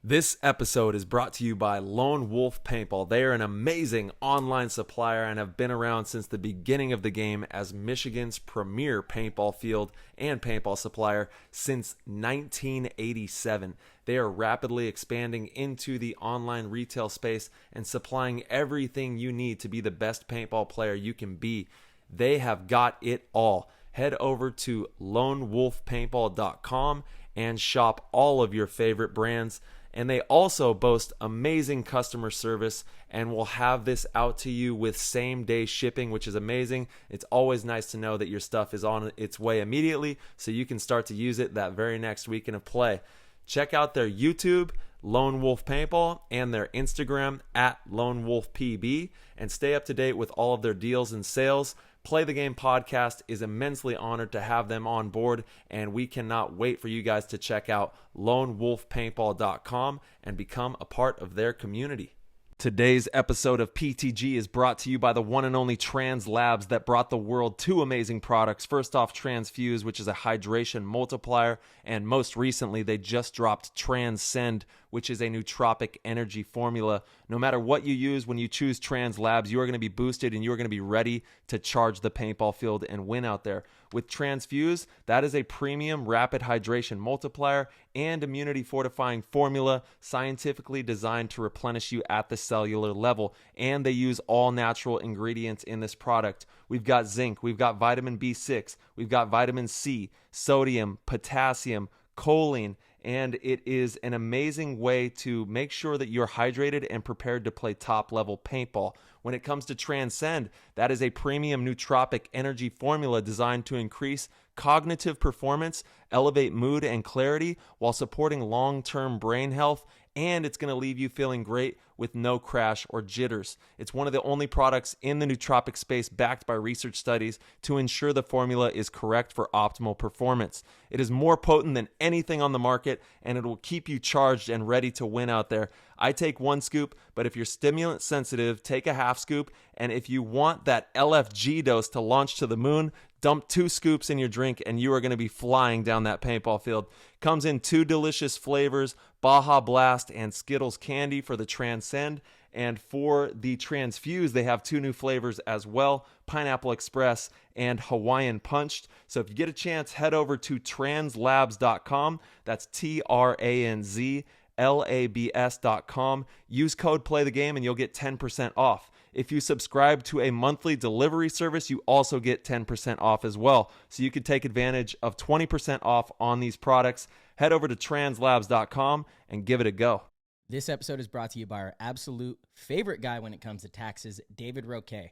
This episode is brought to you by Lone Wolf Paintball. They are an amazing online supplier and have been around since the beginning of the game as Michigan's premier paintball field and paintball supplier since 1987. They are rapidly expanding into the online retail space and supplying everything you need to be the best paintball player you can be. They have got it all. Head over to lonewolfpaintball.com and shop all of your favorite brands. And they also boast amazing customer service and will have this out to you with same-day shipping, which is amazing. It's always nice to know that your stuff is on its way immediately so you can start to use it that very next weekend of play. Check out their YouTube, Lone Wolf Paintball, and their Instagram at Lone Wolf PB, and stay up to date with all of their deals and sales. Play the Game podcast is immensely honored to have them on board, and we cannot wait for you guys to check out lonewolfpaintball.com and become a part of their community. Today's episode of PTG is brought to you by the one and only Trans Labs that brought the world two amazing products. First off, Transfuse, which is a hydration multiplier, and most recently they just dropped Transcend, which is a nootropic energy formula. No matter what you use, when you choose Trans Labs, you are going to be boosted and you are going to be ready to charge the paintball field and win out there. With Transfuse, that is a premium rapid hydration multiplier and immunity fortifying formula scientifically designed to replenish you at the cellular level. And they use all natural ingredients in this product. We've got zinc, we've got vitamin B6, we've got vitamin C, sodium, potassium, choline, and it is an amazing way to make sure that you're hydrated and prepared to play top level paintball. When it comes to Transcend, that is a premium nootropic energy formula designed to increase cognitive performance, elevate mood and clarity while supporting long-term brain health, and it's going to leave you feeling great with no crash or jitters. It's one of the only products in the nootropic space backed by research studies to ensure the formula is correct for optimal performance. It is more potent than anything on the market, and it will keep you charged and ready to win out there. I take one scoop, but if you're stimulant sensitive, take a half scoop. And if you want that LFG dose to launch to the moon, dump 2 scoops in your drink and you are going to be flying down that paintball field. Comes in 2 delicious flavors, Baja Blast and Skittles Candy for the Transcend. And for the Transfuse, they have 2 new flavors as well, Pineapple Express and Hawaiian Punched. So if you get a chance, head over to translabs.com. That's TRANZLABS.com. Use code PLAYTHEGAME and you'll get 10% off. If you subscribe to a monthly delivery service, you also get 10% off as well. So you can take advantage of 20% off on these products. Head over to translabs.com and give it a go. This episode is brought to you by our absolute favorite guy when it comes to taxes, David Roque.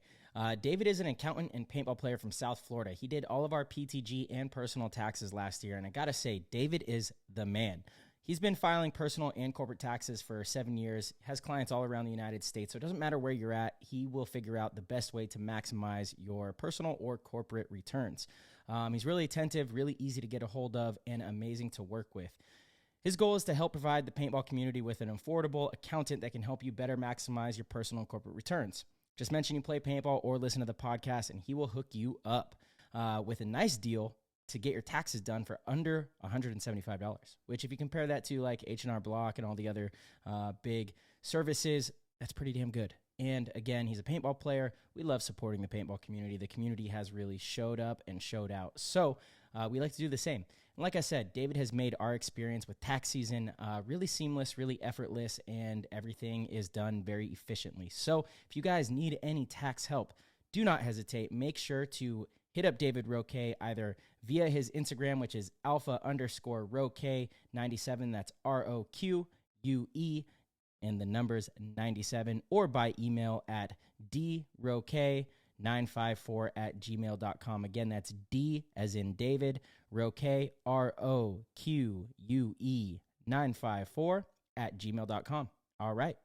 David is an accountant and paintball player from South Florida. He did all of our PTG and personal taxes last year, and I gotta say, David is the man. He's been filing personal and corporate taxes for 7 years, has clients all around the United States, so it doesn't matter where you're at, he will figure out the best way to maximize your personal or corporate returns. He's really attentive, really easy to get a hold of, and amazing to work with. His goal is to help provide the paintball community with an affordable accountant that can help you better maximize your personal and corporate returns. Just mention you play paintball or listen to the podcast, and he will hook you up with a nice deal to get your taxes done for under $175, which if you compare that to like H&R Block and all the other big services, that's pretty damn good. And again, he's a paintball player. We love supporting the paintball community. The community has really showed up and showed out. So we like to do the same. And like I said, David has made our experience with tax season really seamless, really effortless, and everything is done very efficiently. So if you guys need any tax help, do not hesitate. Make sure to hit up David Roque either via his Instagram, which is alpha_Roque97. That's ROQUE and the numbers 97, or by email at droque954@gmail.com. Again, that's D as in David, Roque, ROQUE954@gmail.com. All right.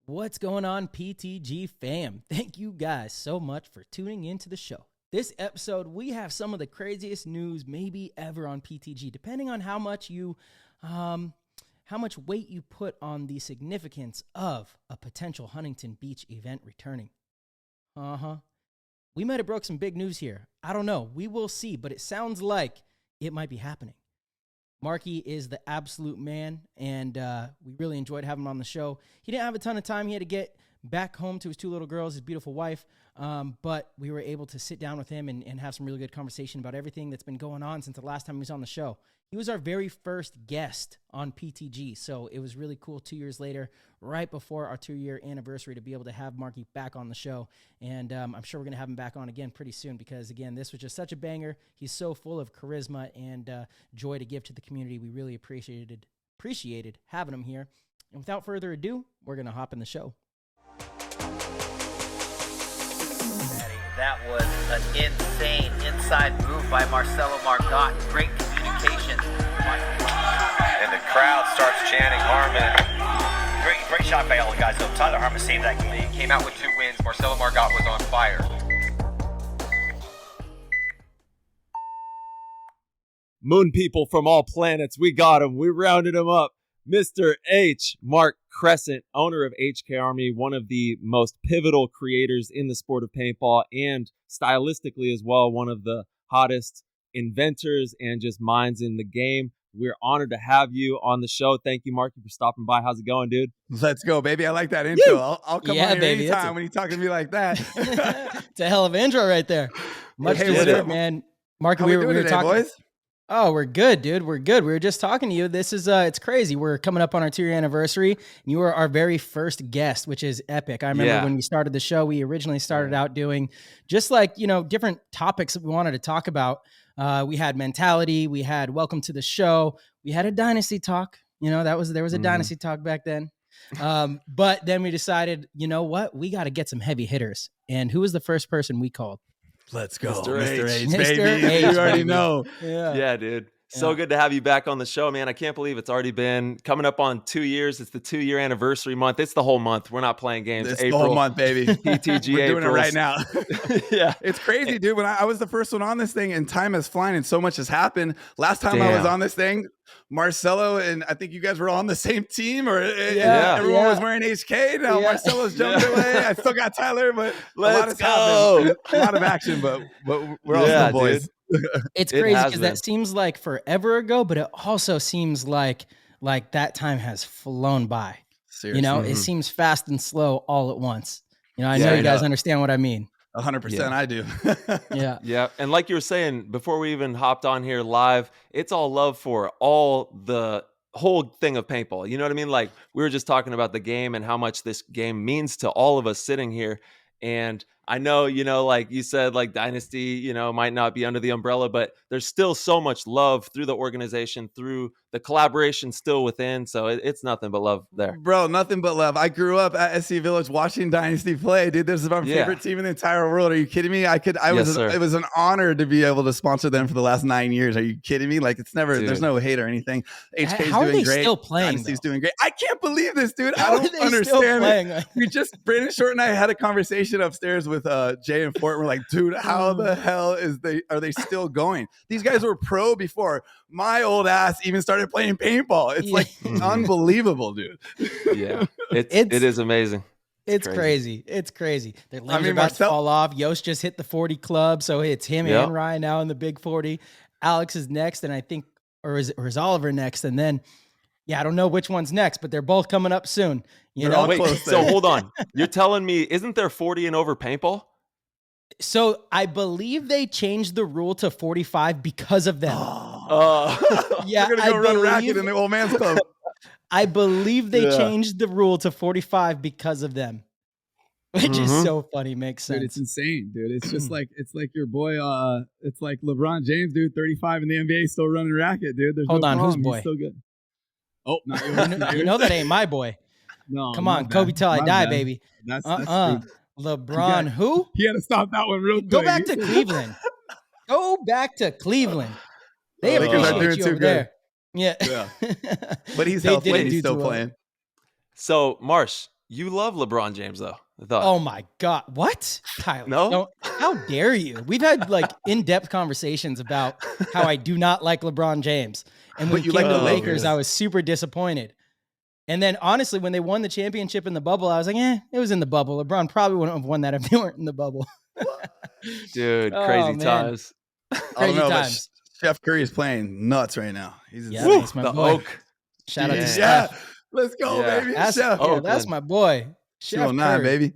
What's going on, PTG fam? Thank you guys so much for tuning into the show. This episode, we have some of the craziest news maybe ever on PTG, depending on how much weight you put on the significance of a potential Huntington Beach event returning. We might have broke some big news here. I don't know. We will see, but it sounds like it might be happening. Marky is the absolute man, and we really enjoyed having him on the show. He didn't have a ton of time. He had to get back home to his 2 little girls, his beautiful wife, but we were able to sit down with him and have some really good conversation about everything that's been going on since the last time he was on the show. He was our very first guest on PTG, so it was really cool 2 years later, right before our 2-year anniversary, to be able to have Marky back on the show. And I'm sure we're going to have him back on again pretty soon because, again, this was just such a banger. He's so full of charisma and joy to give to the community. We really appreciated having him here. And without further ado, we're going to hop in the show. That was an insane inside move by Marcelo Margot. Great communication. And the crowd starts chanting Harmon. Great shot by all the guys. So Tyler Harmon saved that game. He came out with 2 wins. Marcelo Margot was on fire. Moon people from all planets, we got him. We rounded him up. Mr. H. Mark Kressin, owner of HK Army, one of the most pivotal creators in the sport of paintball, and stylistically as well, one of the hottest inventors and just minds in the game. We're honored to have you on the show. Thank you, Marky, for stopping by. How's it going, dude? Let's go, baby. I like that intro. I'll come on here baby, anytime when you talk to me like that. It's a hell of an intro right there. Much deserved, man. Marky, How we were talking. boys? Oh, we're good, dude. We're good. We were just talking to you. This is, it's crazy. We're coming up on our 2-year anniversary. You were our very first guest, which is epic. I remember when we started the show, we originally started out doing just like, different topics that we wanted to talk about. We had mentality. We had welcome to the show. We had a dynasty talk. There was a dynasty talk back then. But then we decided, you know what? We got to get some heavy hitters. And who was the first person we called? Let's go. Mr. H. Mr. Baby. H, You already baby. know. Yeah, dude. So good to have you back on the show, man. I can't believe it's already been coming up on 2 years. It's the 2-year anniversary month. It's the whole month. We're not playing games. It's April, the whole month, baby. PTG We're doing April. it right now. Yeah. It's crazy, dude. When I was the first one on this thing and time has flown and so much has happened. Last time I was on this thing, Marcelo and I think you guys were all on the same team, or everyone was wearing HK. Now Marcelo's jumped away. I still got Tyler, but a lot has happened. A lot of action, but we're all still boys. It's crazy because that seems like forever ago, but it also seems like that time has flown by. Seriously. It seems fast and slow all at once. I know you guys understand what I mean. 100% I do. Yeah. And like you were saying, before we even hopped on here live, it's all love for all the whole thing of paintball. You know what I mean? Like we were just talking about the game and how much this game means to all of us sitting here. And I know, like you said, like Dynasty, might not be under the umbrella, but there's still so much love through the organization, through the collaboration still within. So it's nothing but love there. Bro, nothing but love. I grew up at SC Village watching Dynasty play. Dude, this is my favorite team in the entire world. Are you kidding me? It was an honor to be able to sponsor them for the last 9 years. Are you kidding me? Like there's no hate or anything. HK's How doing are they great. still playing? Dynasty's doing great. I can't believe this, dude. How I don't understand it. Brandon Short and I had a conversation upstairs with Jay and Fort. We're like, dude, how the hell are they still going? These guys were pro before my old ass even started playing paintball. It's like unbelievable, dude. Yeah, it is amazing. It's crazy. It's crazy. Their legs are about to fall off. Yost just hit the 40 club, so it's him and Ryan now in the big 40. Alex is next, and I think, or is Oliver next? And then, I don't know which one's next, but they're both coming up soon. Wait, so hold on. You're telling me, isn't there 40 and over paintball? So I believe they changed the rule to 45 because of them. We're gonna go run racket in the old man's club. I believe they changed the rule to 45 because of them, which is so funny. Makes sense. Dude, it's insane, dude. It's just like your boy. It's like LeBron James, dude. 35 in the NBA, still running racket, dude. There's Hold no on, problem. whose boy? He's still good. Oh, not yours. You know that ain't my boy. No, come on, Kobe till I die, baby. That's LeBron, who? He had to stop that one real quick. Go back to Cleveland. Go back to Cleveland. They appreciate you over there. Yeah. But he's healthy and he's still playing. So, Marsh, you love LeBron James, though. I thought. Oh, my God. What? Tyler. No? How dare you? We've had, in-depth conversations about how I do not like LeBron James. And when he came to the Lakers, I was super disappointed. And then, honestly, when they won the championship in the bubble, I was like, it was in the bubble. LeBron probably wouldn't have won that if they weren't in the bubble. Dude, crazy times. Crazy times. Chef Curry is playing nuts right now. He's that's my the boy. Oak. Shout out to yeah. Steph. Let's go, baby. That's, Chef. that's my boy. Chef 209, Curry. baby.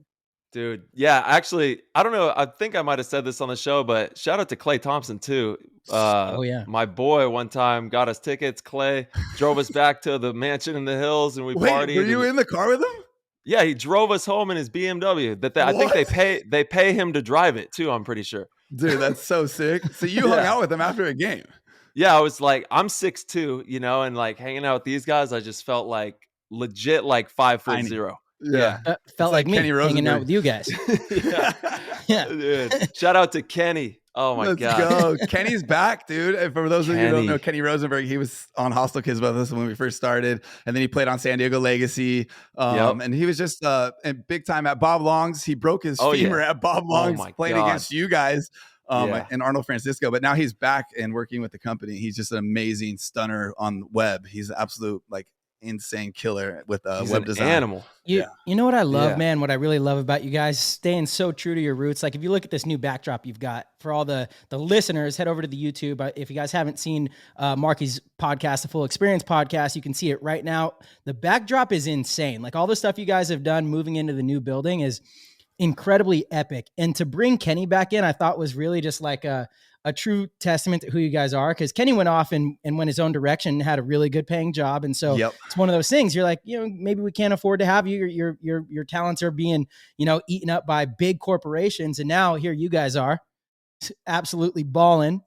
Dude, yeah, actually, I don't know. I think I might have said this on the show, but shout out to Clay Thompson too. My boy one time got us tickets. Clay drove us back to the mansion in the hills, and we partied. Were you in the car with him? Yeah, he drove us home in his BMW. I think they pay him to drive it too. I'm pretty sure. Dude, that's so sick. So you hung out with him after a game? Yeah, I was like, I'm 6'2", and like hanging out with these guys, I just felt like legit like 5'0". Yeah. Felt like me Kenny hanging out with you guys. yeah. Dude, shout out to Kenny. Oh my God. Let's go. Kenny's back, dude. And for those of you who don't know, Kenny Rosenberg, he was on Hostel Kids with us when we first started. And then he played on San Diego Legacy. And he was just big time at Bob Long's. He broke his femur at Bob Long's playing against you guys and Arnold Francisco. But now he's back and working with the company. He's just an amazing stunner on web. He's an absolute insane killer with web design. Animal. You know what I love, man? What I really love about you guys, staying so true to your roots. Like if you look at this new backdrop you've got, for all the listeners, head over to the YouTube. If you guys haven't seen Marky's podcast, the Full Experience podcast, you can see it right now. The backdrop is insane. Like all the stuff you guys have done moving into the new building is incredibly epic. And to bring Kenny back in, I thought was really just like a true testament to who you guys are, because Kenny went off and went his own direction, had a really good paying job. And so it's one of those things you're like, maybe we can't afford to have you. Your talents are being, eaten up by big corporations. And now here you guys are absolutely balling,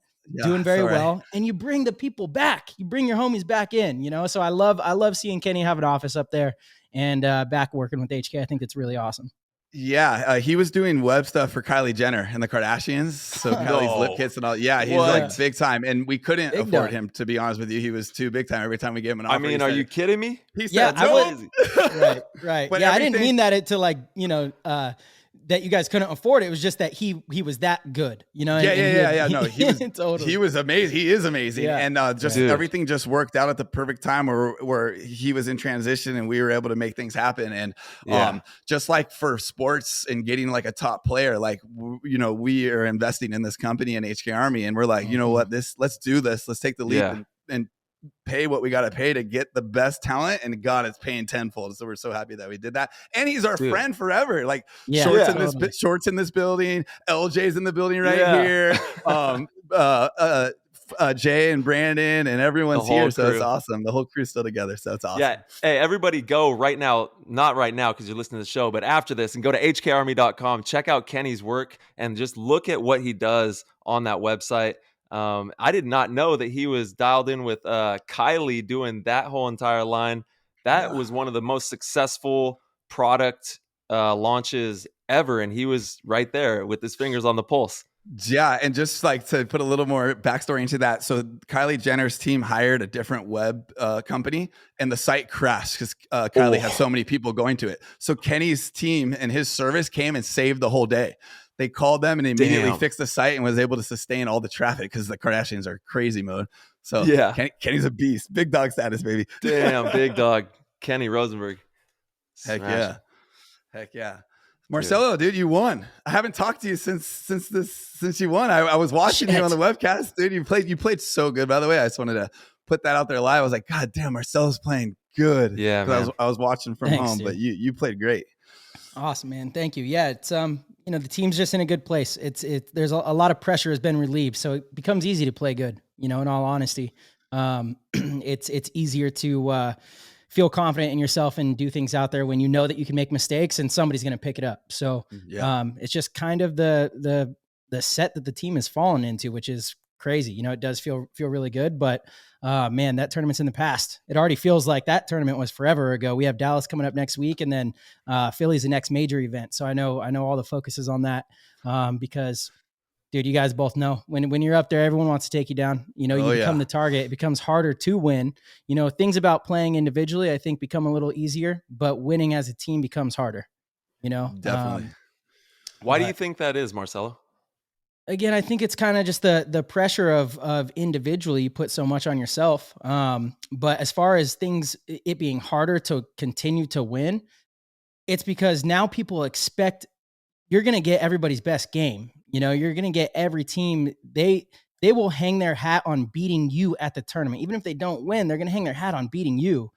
doing very well. And you bring the people back, you bring your homies back in, so I love seeing Kenny have an office up there and back working with HK. I think it's really awesome. Yeah, he was doing web stuff for Kylie Jenner and the Kardashians. So Kylie's lip kits and all. Yeah, he's like big time. And we couldn't afford him, to be honest with you. He was too big time every time we gave him an offer. I mean, are you kidding me? He said, right. But I didn't mean that that you guys couldn't afford it. It was just that he was that good, No, he was amazing. He is amazing. Yeah. And everything just worked out at the perfect time where he was in transition and we were able to make things happen. And just like for sports and getting like a top player, like, we are investing in this company in HK Army, and we're like, you know what, let's do this. Let's take the leap and pay what we got to pay to get the best talent, and God, it's paying tenfold. So we're so happy that we did that. And he's our friend forever. Like shorts in this building, LJ's in the building here. Jay and Brandon and everyone's here. So it's awesome. The whole crew's still together. So it's awesome. Yeah. Hey, everybody go right now, not right now because you're listening to the show, but after this, and go to hkarmy.com, check out Kenny's work and just look at what he does on that website. I did not know that he was dialed in with Kylie doing that whole entire line. That was one of the most successful product launches ever, and he was right there with his fingers on the pulse. Yeah, and just like to put a little more backstory into that, so Kylie Jenner's team hired a different web company, and the site crashed because Kylie had so many people going to it. So Kenny's team and his service came and saved the whole day. They called them and immediately fixed the site and was able to sustain all the traffic because the Kardashians are crazy mode. So Kenny's a beast. Big dog status, baby. Damn, big dog. Kenny Rosenberg. Heck yeah. Marshmello, dude, you won. I haven't talked to you since you won. I was watching you on the webcast, dude. You played so good, by the way. I just wanted to put that out there live. I was like, God damn, Marcelo's playing good. Yeah, man. I was watching from home, dude. But you played great. Awesome, man. Thank you. Yeah, it's the team's just in a good place. There's a lot of pressure has been relieved, so it becomes easy to play good. In all honesty, it's easier to feel confident in yourself and do things out there when you know that you can make mistakes and somebody's going to pick it up. So it's just kind of the set that the team has fallen into, which is crazy. It does feel really good, but man, that tournament's in the past. It already feels like that tournament was forever ago. We have Dallas coming up next week, and then Philly's the next major event. So I know all the focus is on that because, dude, you guys both know when you're up there, everyone wants to take you down. You become the target. It becomes harder to win. Things about playing individually, I think, become a little easier, but winning as a team becomes harder. Definitely. Why do you think that is, Marcelo? Again, I think it's kind of just the pressure of individually, you put so much on yourself. But as far as it being harder to continue to win, it's because now people expect you're going to get everybody's best game. You're going to get every team. they will hang their hat on beating you at the tournament. Even if they don't win, they're going to hang their hat on beating you.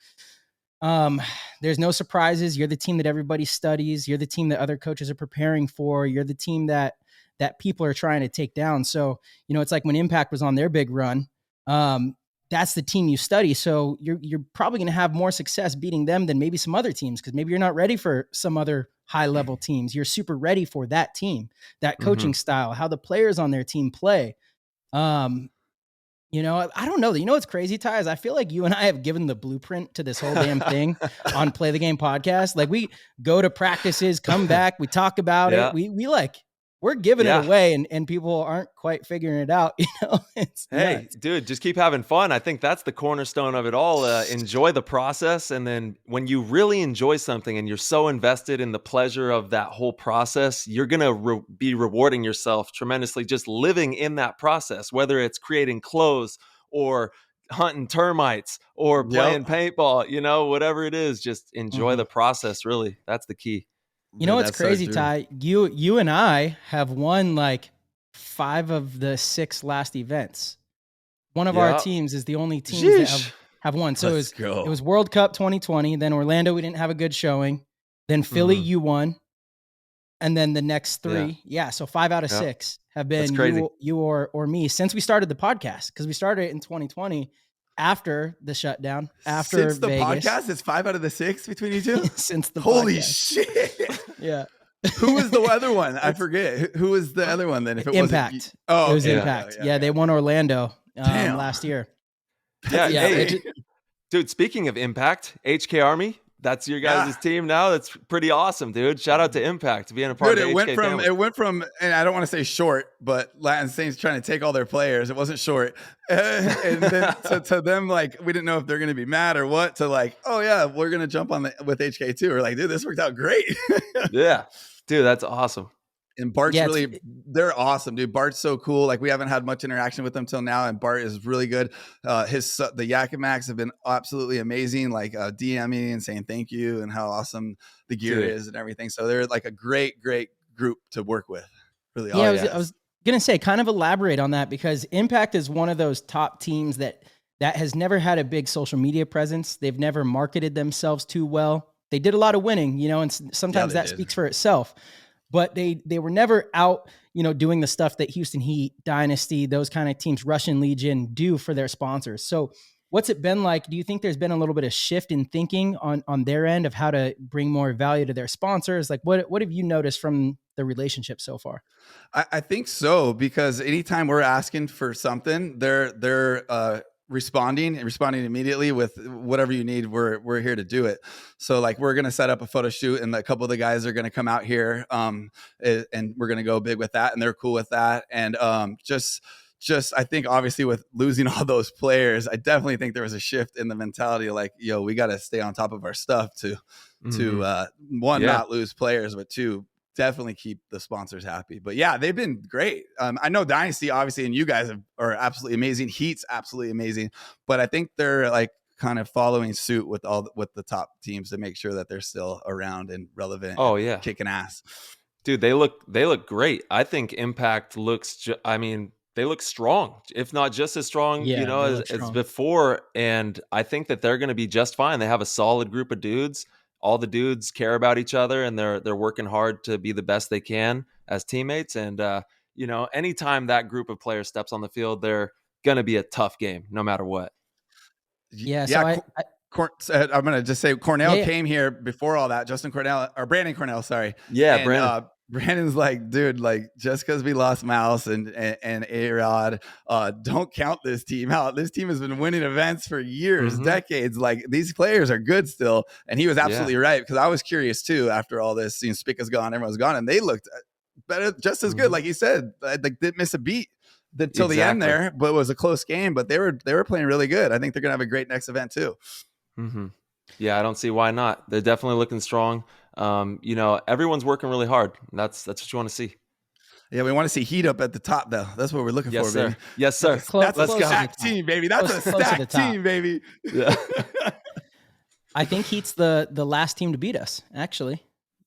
There's no surprises. You're the team that everybody studies. You're the team that other coaches are preparing for. You're the team that people are trying to take down. So, it's like when Impact was on their big run, that's the team you study. So you're probably going to have more success beating them than maybe some other teams, because maybe you're not ready for some other high level teams. You're super ready for that team, that coaching style, how the players on their team play. I don't know. What's crazy, Ty, is I feel like you and I have given the blueprint to this whole damn thing on Play the Game podcast. Like, we go to practices, come back, we talk about it. We're giving it away, and people aren't quite figuring it out. It's nuts. Dude, just keep having fun. I think that's the cornerstone of it all. Enjoy the process. And then when you really enjoy something and you're so invested in the pleasure of that whole process, you're going to be rewarding yourself tremendously just living in that process, whether it's creating clothes or hunting termites or playing paintball, whatever it is, just enjoy the process. Really. That's the key. What's crazy, Ty? You and I have won like 5 of the 6 last events. One of our teams is the only teams that have won. So it was World Cup 2020. Then Orlando, we didn't have a good showing. Then Philly, you won. And then the next 3. Yeah. So 5 out of 6 have been you or me since we started the podcast, because we started it in 2020 after the shutdown. After since the Vegas. Podcast, it's 5 out of the 6 between you two? Since the Holy podcast. shit. Yeah. Who was the other one? I forget. Who was the other one then? If it Impact. It was Impact. Yeah, they won Orlando last year. Dude, speaking of Impact, HK Army, that's your guys' team now. That's pretty awesome, dude. Shout out to Impact being a part of the HK family. It went from, and I don't want to say short, but Latin Saints trying to take all their players. It wasn't short. And then to them, like, we didn't know if they're going to be mad or what, to like, oh yeah, we're going to jump on with HK too. We're like, dude, this worked out great. Yeah. Dude, that's awesome. And Bart's they're awesome, dude. Bart's so cool. Like, we haven't had much interaction with them till now, and Bart is really good. The Yakimacs have been absolutely amazing, like DMing and saying thank you and how awesome the gear is and everything. So they're like a great group to work with. Really awesome. I was going to say, kind of elaborate on that, because Impact is one of those top teams that has never had a big social media presence. They've never marketed themselves too well. They did a lot of winning, and sometimes that speaks for itself. But they were never out, doing the stuff that Houston Heat, Dynasty, those kind of teams, Russian Legion do for their sponsors. So what's it been like? Do you think there's been a little bit of shift in thinking on their end of how to bring more value to their sponsors? Like, what have you noticed from the relationship so far? I think so, because anytime we're asking for something, they're responding immediately with whatever you need. We're here to do it. So like, we're going to set up a photo shoot, and a couple of the guys are going to come out here, and we're going to go big with that, and they're cool with that. And just I think obviously with losing all those players, I definitely think there was a shift in the mentality, like, yo, we got to stay on top of our stuff to one, not lose players, but 2, definitely keep the sponsors happy. But yeah, they've been great. I know Dynasty, obviously, and you guys are absolutely amazing. Heat's absolutely amazing, but I think they're like kind of following suit with the top teams to make sure that they're still around and relevant. Oh yeah, kicking ass, dude. They look great. I think Impact looks. They look strong, if not just as strong, as before. And I think that they're going to be just fine. They have a solid group of dudes. All the dudes care about each other, and they're working hard to be the best they can as teammates. And, anytime that group of players steps on the field, they're going to be a tough game no matter what. Yeah. So I'm going to just say Cornell came here before all that. Brandon Cornell, sorry. Yeah. And, Brandon. Brandon's like, dude, like, just because we lost Mouse and A-Rod, don't count this team out. This team has been winning events for years, decades. Like, these players are good still. And he was absolutely right, because I was curious too after all this. Spica's gone, everyone's gone, and they looked better, just as good. Like you said, like, didn't miss a beat till the end there, but it was a close game. But they were playing really good. I think they're gonna have a great next event too. Yeah, I don't see why not. They're definitely looking strong. Everyone's working really hard. That's what you want to see. Yeah, we want to see heat up at the top, though. That's what we're looking for, sir. baby. Yes, sir. That's a stacked team, baby. That's a stacked team, baby. Yeah. I think Heat's the last team to beat us, actually.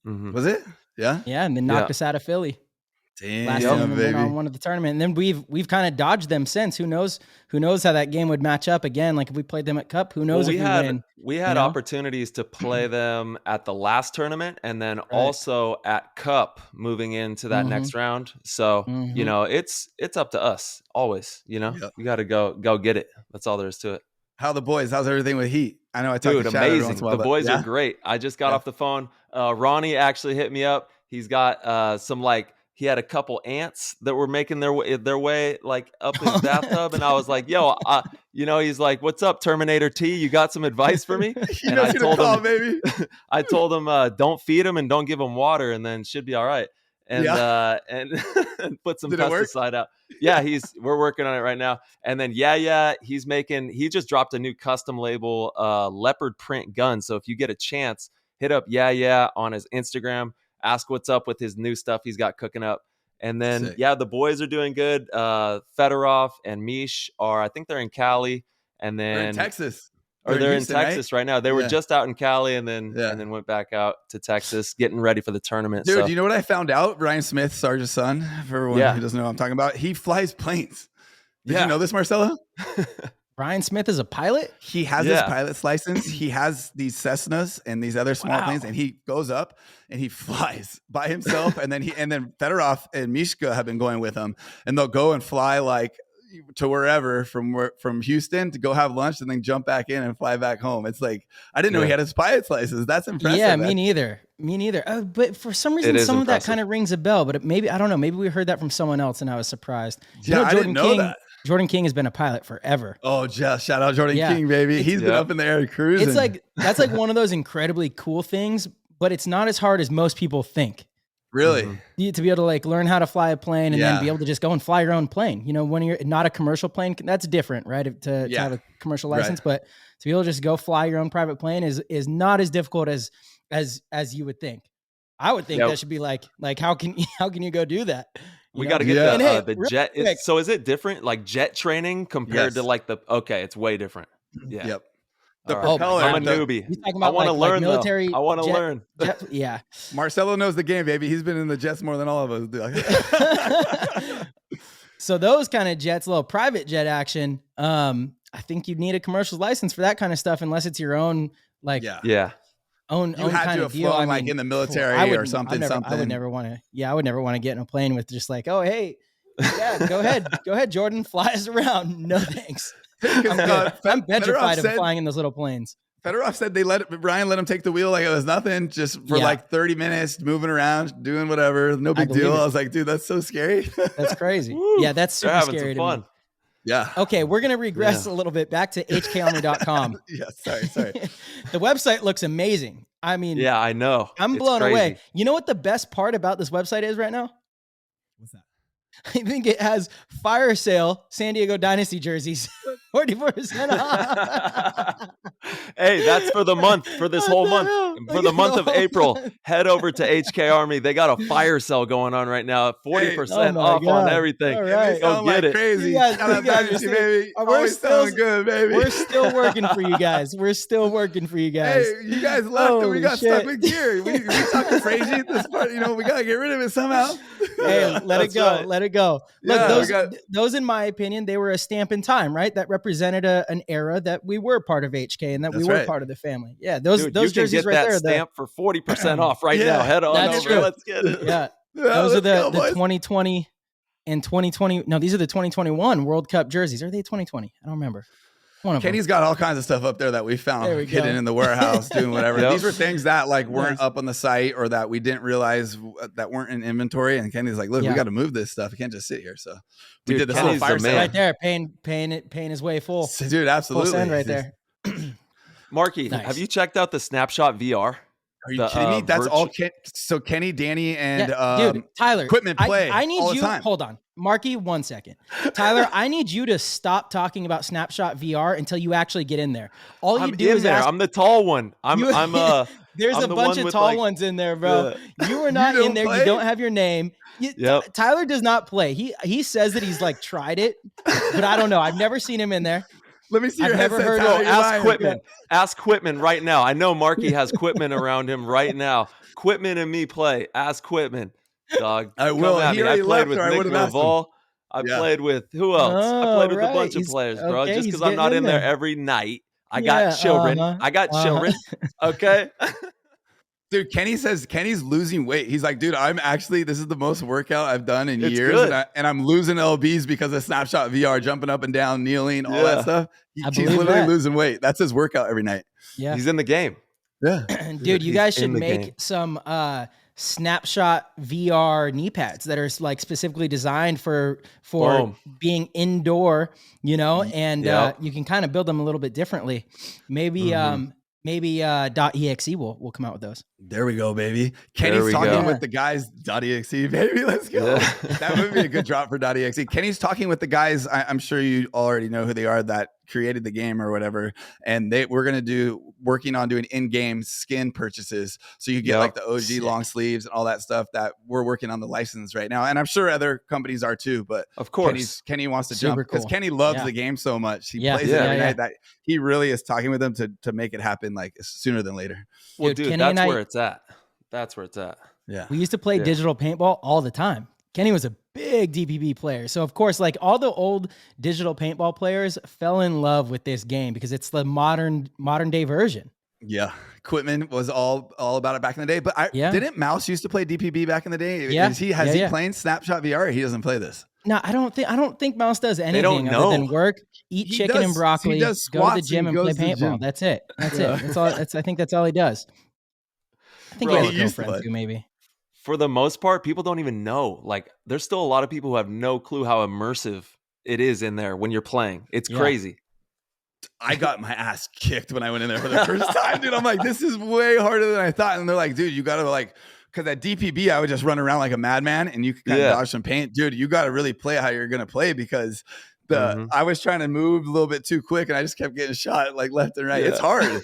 Was it? Yeah. Yeah, and then knocked us out of Philly. last time we went on one of the tournament. And then we've kind of dodged them since. Who knows how that game would match up again? Like if we played them at Cup, who knows if we win? We had opportunities to play them at the last tournament and then also at Cup moving into that next round. So, it's up to us always, you got to go get it. That's all there is to it. How the boys? How's everything with Heat? I know I talked to Chad amazing. Once in a while, the boys are great. I just got off the phone. Ronnie actually hit me up. He's got he had a couple ants that were making their way like up his bathtub, and I was like, "Yo, he's like, what's up, Terminator T? You got some advice for me?" And I told him, baby. I told him, don't feed him and don't give him water, and then should be all right. And and put some pesticide out. Yeah, we're working on it right now. And then he just dropped a new custom label leopard print gun. So if you get a chance, hit up on his Instagram. Ask what's up with his new stuff he's got cooking up. And then, the boys are doing good. Fedorov and Mish I think they're in Cali. And then they're in Texas. They're in Texas right now. They were just out in Cali and then went back out to Texas, getting ready for the tournament. Dude, you know what I found out? Ryan Smith, Sarge's son, for everyone who doesn't know what I'm talking about, he flies planes. Did you know this, Marcelo? Ryan Smith is a pilot? He has his pilot's license. He has these Cessnas and these other small planes, and he goes up and he flies by himself. and then Fedorov and Mishka have been going with him, and they'll go and fly like to wherever from Houston to go have lunch and then jump back in and fly back home. It's like, I didn't know he had his pilot's license. That's impressive. Yeah, me neither. But for some reason, some of that kind of rings a bell, but maybe, I don't know, maybe we heard that from someone else and I was surprised. I didn't know that. Jordan King has been a pilot forever. Oh, just shout out Jordan King, baby. He's been up in the air cruising. It's like, that's like one of those incredibly cool things, but it's not as hard as most people think. Really? To be able to like learn how to fly a plane and then be able to just go and fly your own plane. When you're not a commercial plane, that's different, right? To have a commercial license, but to be able to just go fly your own private plane is not as difficult as you would think. I would think that should be like how can you go do that? We got to get the jet. So is it different, like jet training compared to like it's way different. Yeah. Yep. The propeller. I'm a newbie. I want to learn military. I want to learn. Marcelo knows the game, baby. He's been in the jets more than all of us do. So those kind of jets, little private jet action. I think you'd need a commercial license for that kind of stuff, unless it's your own own you had kind to of have deal. flown like in the military or something. I would never want to. I would never want to get in a plane with just like, oh hey, go ahead, Jordan, fly us around. No thanks. I'm petrified of flying in those little planes. Fedorov said Ryan let him take the wheel like it was nothing, just for like 30 minutes, moving around, doing whatever, no big deal. I was like, dude, that's so scary. That's crazy. Yeah, that's super scary to me. Yeah. Okay, we're going to regress a little bit back to hkarmy.com. Sorry. The website looks amazing. I mean, I know. I'm blown away. You know what the best part about this website is right now? What's that? I think it has fire sale San Diego Dynasty jerseys, 40% off. Hey, that's for the month, for this whole month, for the month of April. Head over to HK Army. They got a fire sale going on right now, 40% off on everything. All right. Go get it. Crazy. Dynasty, baby. We're still good, baby. We're still working for you guys. Hey, you guys left and we got stuck with gear. We talking crazy at this part. We got to get rid of it somehow. Hey, let it go. Let it go. Look, those, in my opinion, they were a stamp in time, right? That represented an era that we were part of HK and that we were part of the family. Yeah, those jerseys right there. Stamp for 40% off right now. Head on over. True. Let's get it. Yeah, those are the 2020 and 2020. No, these are the 2021 World Cup jerseys. Are they 2020? I don't remember. Kenny's got all kinds of stuff up there that we found hidden in the warehouse, doing whatever. These were things that weren't up on the site or that we didn't realize that weren't in inventory. And Kenny's like, look, we got to move this stuff. It can't just sit here. So we did this little fire sale right there, paying his way full. Dude, absolutely. Full send right there. Marky, have you checked out the Snapshot VR? Are you kidding me? That's all. So Kenny, Danny, and dude, Tyler, equipment play. I need you. Hold on, Marky, 1 second. Tyler, I need you to stop talking about Snapshot VR until you actually get in there. All you do is I'm the tall one. There's a bunch of tall ones in there, bro. You are not in there. You don't have your name. Tyler does not play. He says that he's tried it, but I don't know. I've never seen him in there. Let me see your headset. Ask Quitman. Ask Quitman right now. I know Marky has Quitman around him right now. Quitman and me play. Ask Quitman. dog. I will. Come at He me. I already played left, with or I Nick would have asked him. Laval. I played with who else? I Oh, played with a right. bunch of players, bro. Okay, Just he's because I'm not getting in in there there. every night. I Yeah, got children. uh-huh, I got uh-huh. children. Okay. Dude, Kenny says Kenny's losing weight. He's like, dude, this is the most workout I've done in It's years. good. And I'm losing LBs because of Snapshot VR, jumping up and down, kneeling, all that stuff. I He's believe literally that. losing weight. That's his workout every night. Yeah. He's in the game. Yeah. Dude, you He's guys should in the make game. some Snapshot VR knee pads that are like specifically designed for Boom. being indoor, and Yep. you can kind of build them a little bit differently. Maybe .exe will come out with those. There we go, baby. There Kenny's we talking go. with the guys. .exe, baby. Let's go. Yeah. That would be a good drop for .exe. Kenny's talking with the guys. I'm sure you already know who they are that created the game or whatever. And we're going to working on doing in-game skin purchases. So you get like the OG long sleeves and all that stuff that we're working on the license right now. And I'm sure other companies are too, but Of course. Kenny wants to Super jump because cool. Kenny loves Yeah. the game so much. He Yeah. plays it every Yeah. night that he really is talking with them to make it happen like sooner than later. Well, Dude, dude, Kenny and that's I- where it's at. That's where it's at. Yeah. We used to play Yeah. digital paintball all the time. Kenny was a big DPB player. So of course, like all the old digital paintball players fell in love with this game because it's the modern day version. Yeah. Equipment was all about it back in the day. But didn't Mouse used to play DPB back in the day? Yeah. Has he playing Snapshot VR? Or he doesn't play this. No, I don't think Mouse does anything don't other know. than work, eat He chicken does- and broccoli, he does go to the squats gym and and play goes to the paintball. gym. That's it. That's Yeah. it. That's all. I think that's all he does. I think Bro, he has he a used to girlfriend play. too, maybe. For the most part, people don't even know. Like, there's still a lot of people who have no clue how immersive it is in there when you're playing. It's Yeah. crazy. I got my ass kicked when I went in there for the first time, dude. I'm like, this is way harder than I thought. And they're like, dude, you got to like, because at DPB, I would just run around like a madman and you can kind of dodge some paint. Dude, you got to really play how you're going to play because I was trying to move a little bit too quick and I just kept getting shot like left and right. Yeah. It's hard.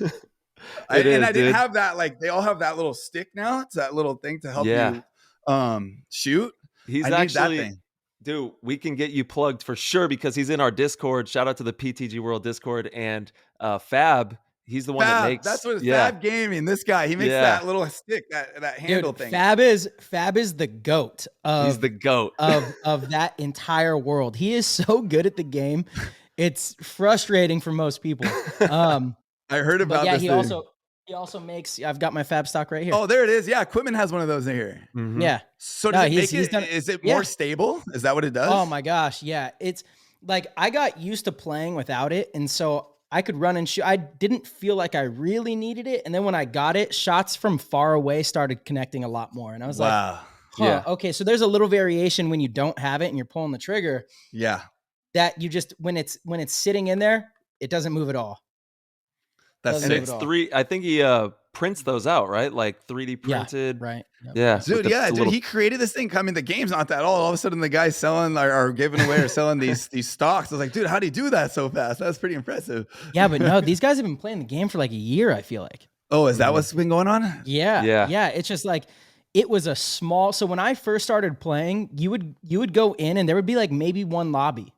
I didn't dude. have that. Like, they all have that little stick now. It's that little thing to help you shoot. He's I need that actually, thing. dude, we can get you plugged for sure because he's in our Discord. Shout out to the PTG World Discord and Fab. He's the one that makes. That's what it's Fab Gaming. This guy, he makes that little stick, that handle thing. Fab is the goat. He's the goat of that entire world. He is so good at the game. It's frustrating for most people. I heard about this. He also makes. I've got my Fab stock right here. Oh, there it is. Yeah, Equipment has one of those in here. Mhm. Yeah. So does done, is it more stable? Is that what it does? Oh my gosh, yeah. It's like I got used to playing without it, and so I could run and shoot. I didn't feel like I really needed it, and then when I got it, shots from far away started connecting a lot more, and I was like, okay, so there's a little variation when you don't have it and you're pulling the trigger. Yeah. That you just when it's sitting in there, it doesn't move at all. And it's I think he prints those out, right? Like 3D printed. Yeah, right. Yep. Yeah. Dude, he created this thing. I mean, the game's not that old. All of a sudden, the guy's selling or giving away or selling these stocks. I was like, dude, how do you do that so fast? That's pretty impressive. Yeah, but no, these guys have been playing the game for like a year, I feel like. Oh, is that what's been going on? Yeah. It's just like it was a small. So when I first started playing, you would go in and there would be like maybe one lobby,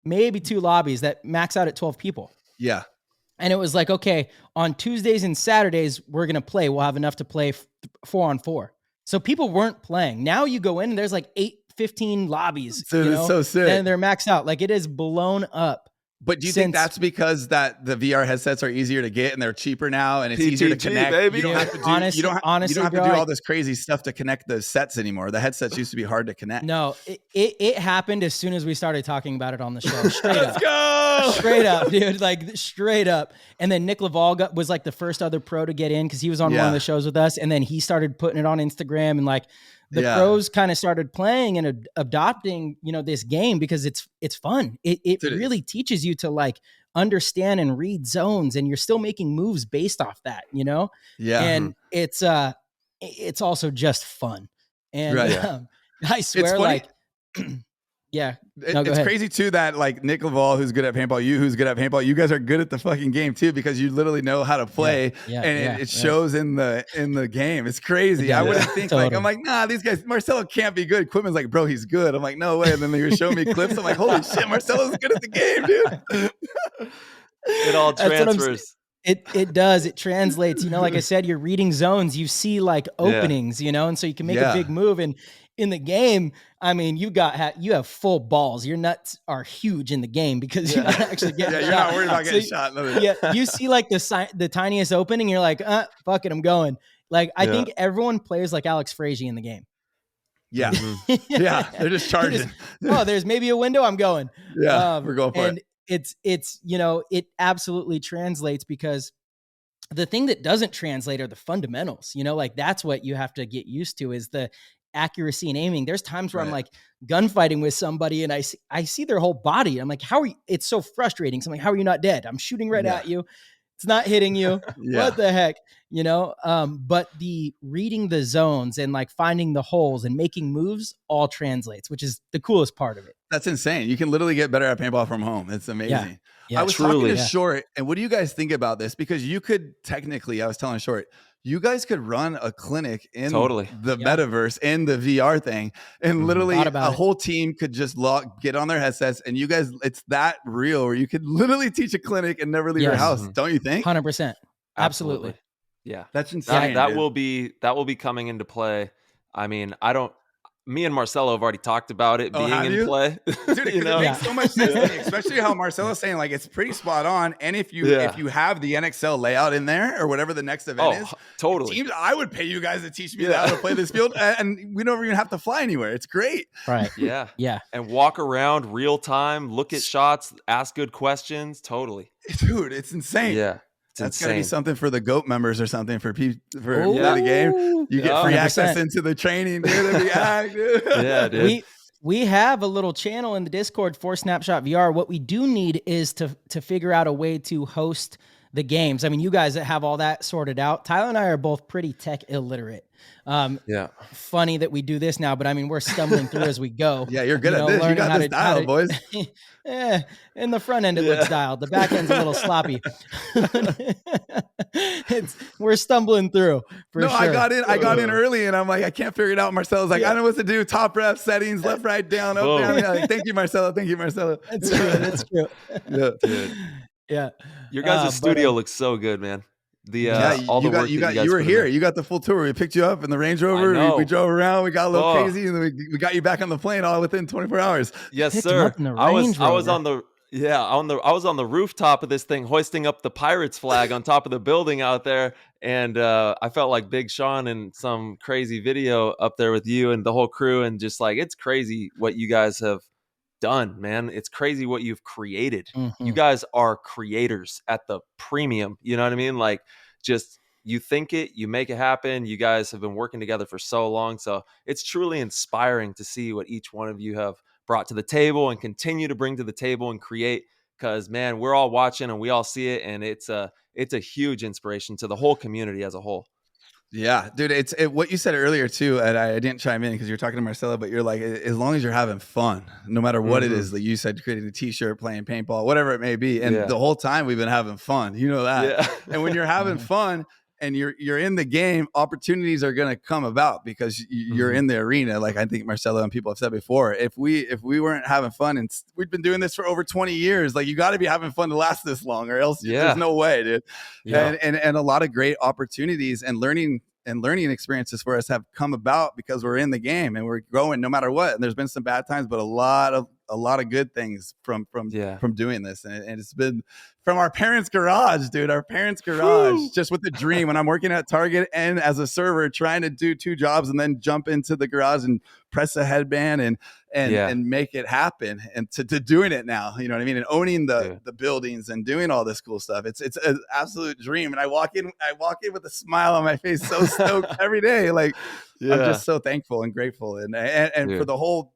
maybe two lobbies that max out at 12 people. Yeah. And it was like, okay, on Tuesdays and Saturdays, we're going to play. We'll have enough to play 4-on-4. So people weren't playing. Now you go in and there's like 15 lobbies. Dude, it's so sick. And they're maxed out. Like it is blown up. But do you think that's because that the VR headsets are easier to get and they're cheaper now and it's PTG, easier to connect? Baby. You don't have to do, you don't have to do all this crazy stuff to connect the sets anymore. The headsets used to be hard to connect. No, it happened as soon as we started talking about it on the show. Straight up. Let's go. Straight up, dude. Like straight up. And then Nick Laval was like the first other pro to get in because he was on one of the shows with us. And then he started putting it on Instagram and like the pros kind of started playing and adopting, this game because it's fun. It really teaches you to like understand and read zones and you're still making moves based off that, Yeah. And it's also just fun. And I swear like, it's crazy too that like Nick Laval, who's good at paintball, who's good at paintball, you guys are good at the fucking game too because you literally know how to play and it shows in the game. It's crazy. I wouldn't think like I'm like, nah, these guys, Marcelo can't be good. Equipment's like, bro, he's good. I'm like, no way. And then they were showing me clips. I'm like, holy shit, Marcelo's good at the game, dude. It all transfers. It does. It translates. Like I said, you're reading zones. You see like openings, and so you can make a big move. And in the game, I mean, you have full balls. Your nuts are huge in the game because you're not actually getting shot. You're not worried about getting shot. Yeah, you see like the tiniest opening, you're like, fuck it, I'm going. Like, I think everyone plays like Alex Frazier in the game. Yeah. Yeah. They're just charging. There's maybe a window, I'm going. Yeah, we're going for it. It's it absolutely translates, because the thing that doesn't translate are the fundamentals. Like, that's what you have to get used to, is the accuracy and aiming. There's times where I'm like gunfighting with somebody and I see their whole body. I'm like, how are you? It's so frustrating. So I'm like, how are you not dead? I'm shooting right at you. It's not hitting you. What the heck? But the reading the zones and like finding the holes and making moves all translates, which is the coolest part of it. That's insane. You can literally get better at paintball from home. It's amazing. Yeah, I was talking to Short, and what do you guys think about this? Because you could technically, I was telling Short, you guys could run a clinic in the metaverse, in the VR thing, and literally a whole team could just get on their headsets, and you guys, it's that real where you could literally teach a clinic and never leave your house. Don't you think? 100%. Absolutely. Yeah. That's insane. That will be coming into play. I mean, me and Marcelo have already talked about it being in play. Dude, it makes so much sense to me, especially how Marcelo's saying, like, it's pretty spot on. And if you have the NXL layout in there or whatever the next event is, totally. Teams, I would pay you guys to teach me how to play this field, and we don't even have to fly anywhere. It's great. Right. Yeah. Yeah. And walk around real time, look at shots, ask good questions. Totally. Dude, it's insane. Yeah. That's got to be something for the GOAT members or something for the game. You get free 100%. Access into the training, dude. Yeah, dude. We have a little channel in the Discord for Snapshot VR. What we do need is to figure out a way to host the games. I mean, you guys that have all that sorted out. Tyler and I are both pretty tech illiterate. Funny that we do this now, but I mean, we're stumbling through as we go. Yeah, you're good at this. You got this dialed, boys. In the front end, it looks dialed. The back end's a little sloppy. We're stumbling through. Sure. I got in early, and I'm like, I can't figure it out. Marcelo's like, I don't know what to do. Top ref settings, left, right, down, up, down. Like, thank you, Marcelo. Thank you, Marcelo. That's true. That's true. Yeah, dude. Yeah. Your guys' studio looks so good, man. All the work you were here. You got the full tour. We picked you up in the Range Rover. We drove around. We got a little crazy, and then we got you back on the plane all within 24 hours. Yes, sir. I was on the rooftop of this thing, hoisting up the Pirates flag on top of the building out there, and I felt like Big Sean in some crazy video up there with you and the whole crew, and just like, it's crazy what you guys have done, man. It's crazy what you've created. You guys are creators at the premium. You know what I mean? Like, just, you think it, you make it happen. You guys have been working together for so long. So it's truly inspiring to see what each one of you have brought to the table and continue to bring to the table and create. Because, man, we're all watching and we all see it. And it's a huge inspiration to the whole community as a whole. Yeah, dude, what you said earlier too, and I didn't chime in because you're talking to Marcelo, but you're like, as long as you're having fun, no matter what it is, like you said, creating a t-shirt, playing paintball, whatever it may be. And the whole time we've been having fun, you know that. Yeah. And when you're having fun and you're in the game, opportunities are going to come about because you're in the arena. Like I think Marcelo and people have said before, if we weren't having fun, and we've been doing this for over 20 years, like you got to be having fun to last this long, or else there's no way, dude. Yeah. And a lot of great opportunities and learning experiences for us have come about because we're in the game and we're growing no matter what. And there's been some bad times, but a lot of good things from doing this. And it's been from our parents' garage, dude, just with the dream. When I'm working at Target and as a server trying to do 2 jobs and then jump into the garage and press a headband and make it happen, and to doing it now, you know what I mean? And owning the buildings and doing all this cool stuff. It's an absolute dream. And I walk in with a smile on my face, so stoked every day. Like I'm just so thankful and grateful. And for the whole,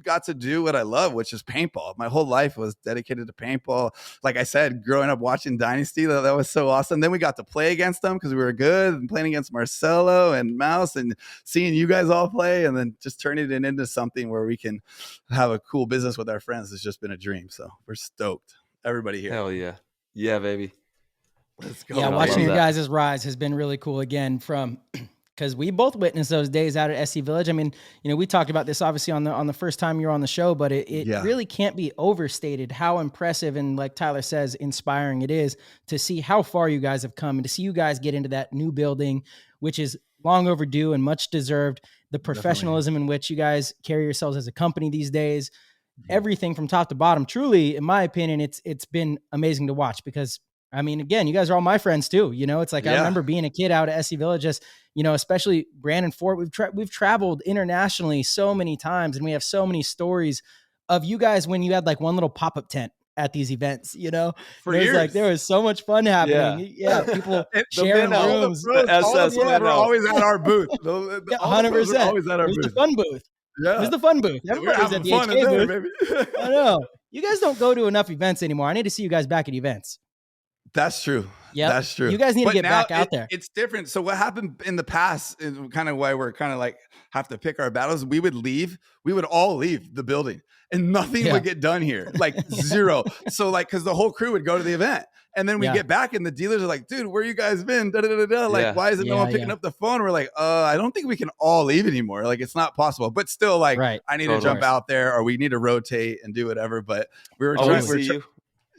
got to do what I love, which is paintball. My whole life was dedicated to paintball. Like I said, growing up watching Dynasty, that was so awesome. Then we got to play against them because we were good, and playing against Marcelo and Mouse, and seeing you guys all play, and then just turning it into something where we can have a cool business with our friends has just been a dream. So we're stoked. Everybody here. Hell yeah. Yeah, baby. Let's go. Yeah, watching your guys' rise has been really cool again, from because we both witnessed those days out at SC Village. I mean, we talked about this obviously on the first time you were on the show, but it really can't be overstated how impressive and, like Tyler says, inspiring it is to see how far you guys have come and to see you guys get into that new building, which is long overdue and much deserved. The professionalism in which you guys carry yourselves as a company these days, everything from top to bottom, truly, in my opinion, it's been amazing to watch because, I mean, again, you guys are all my friends too. It's like, I remember being a kid out at SC Village, just, especially Brandon Fort, we've traveled internationally so many times and we have so many stories of you guys when you had like one little pop-up tent at these events, for years. Like, there was so much fun happening. Yeah. People sharing rooms. The SS were always at our booth. 100%. Always at our booth. The fun booth. Yeah. It was the fun booth. Everybody was at the HK booth. Baby. I know. You guys don't go to enough events anymore. I need to see you guys back at events. That's true. Yeah, that's true. You guys need to get back out there. It's different. So what happened in the past is kind of why we're kind of like have to pick our battles. We would all leave the building and nothing would get done here, like zero. So like, cause the whole crew would go to the event and then we get back and the dealers are like, dude, where you guys been? Like, why isn't no one picking up the phone? We're like, I don't think we can all leave anymore. Like, it's not possible, but still like, I need to jump out there or we need to rotate and do whatever. But we were trying you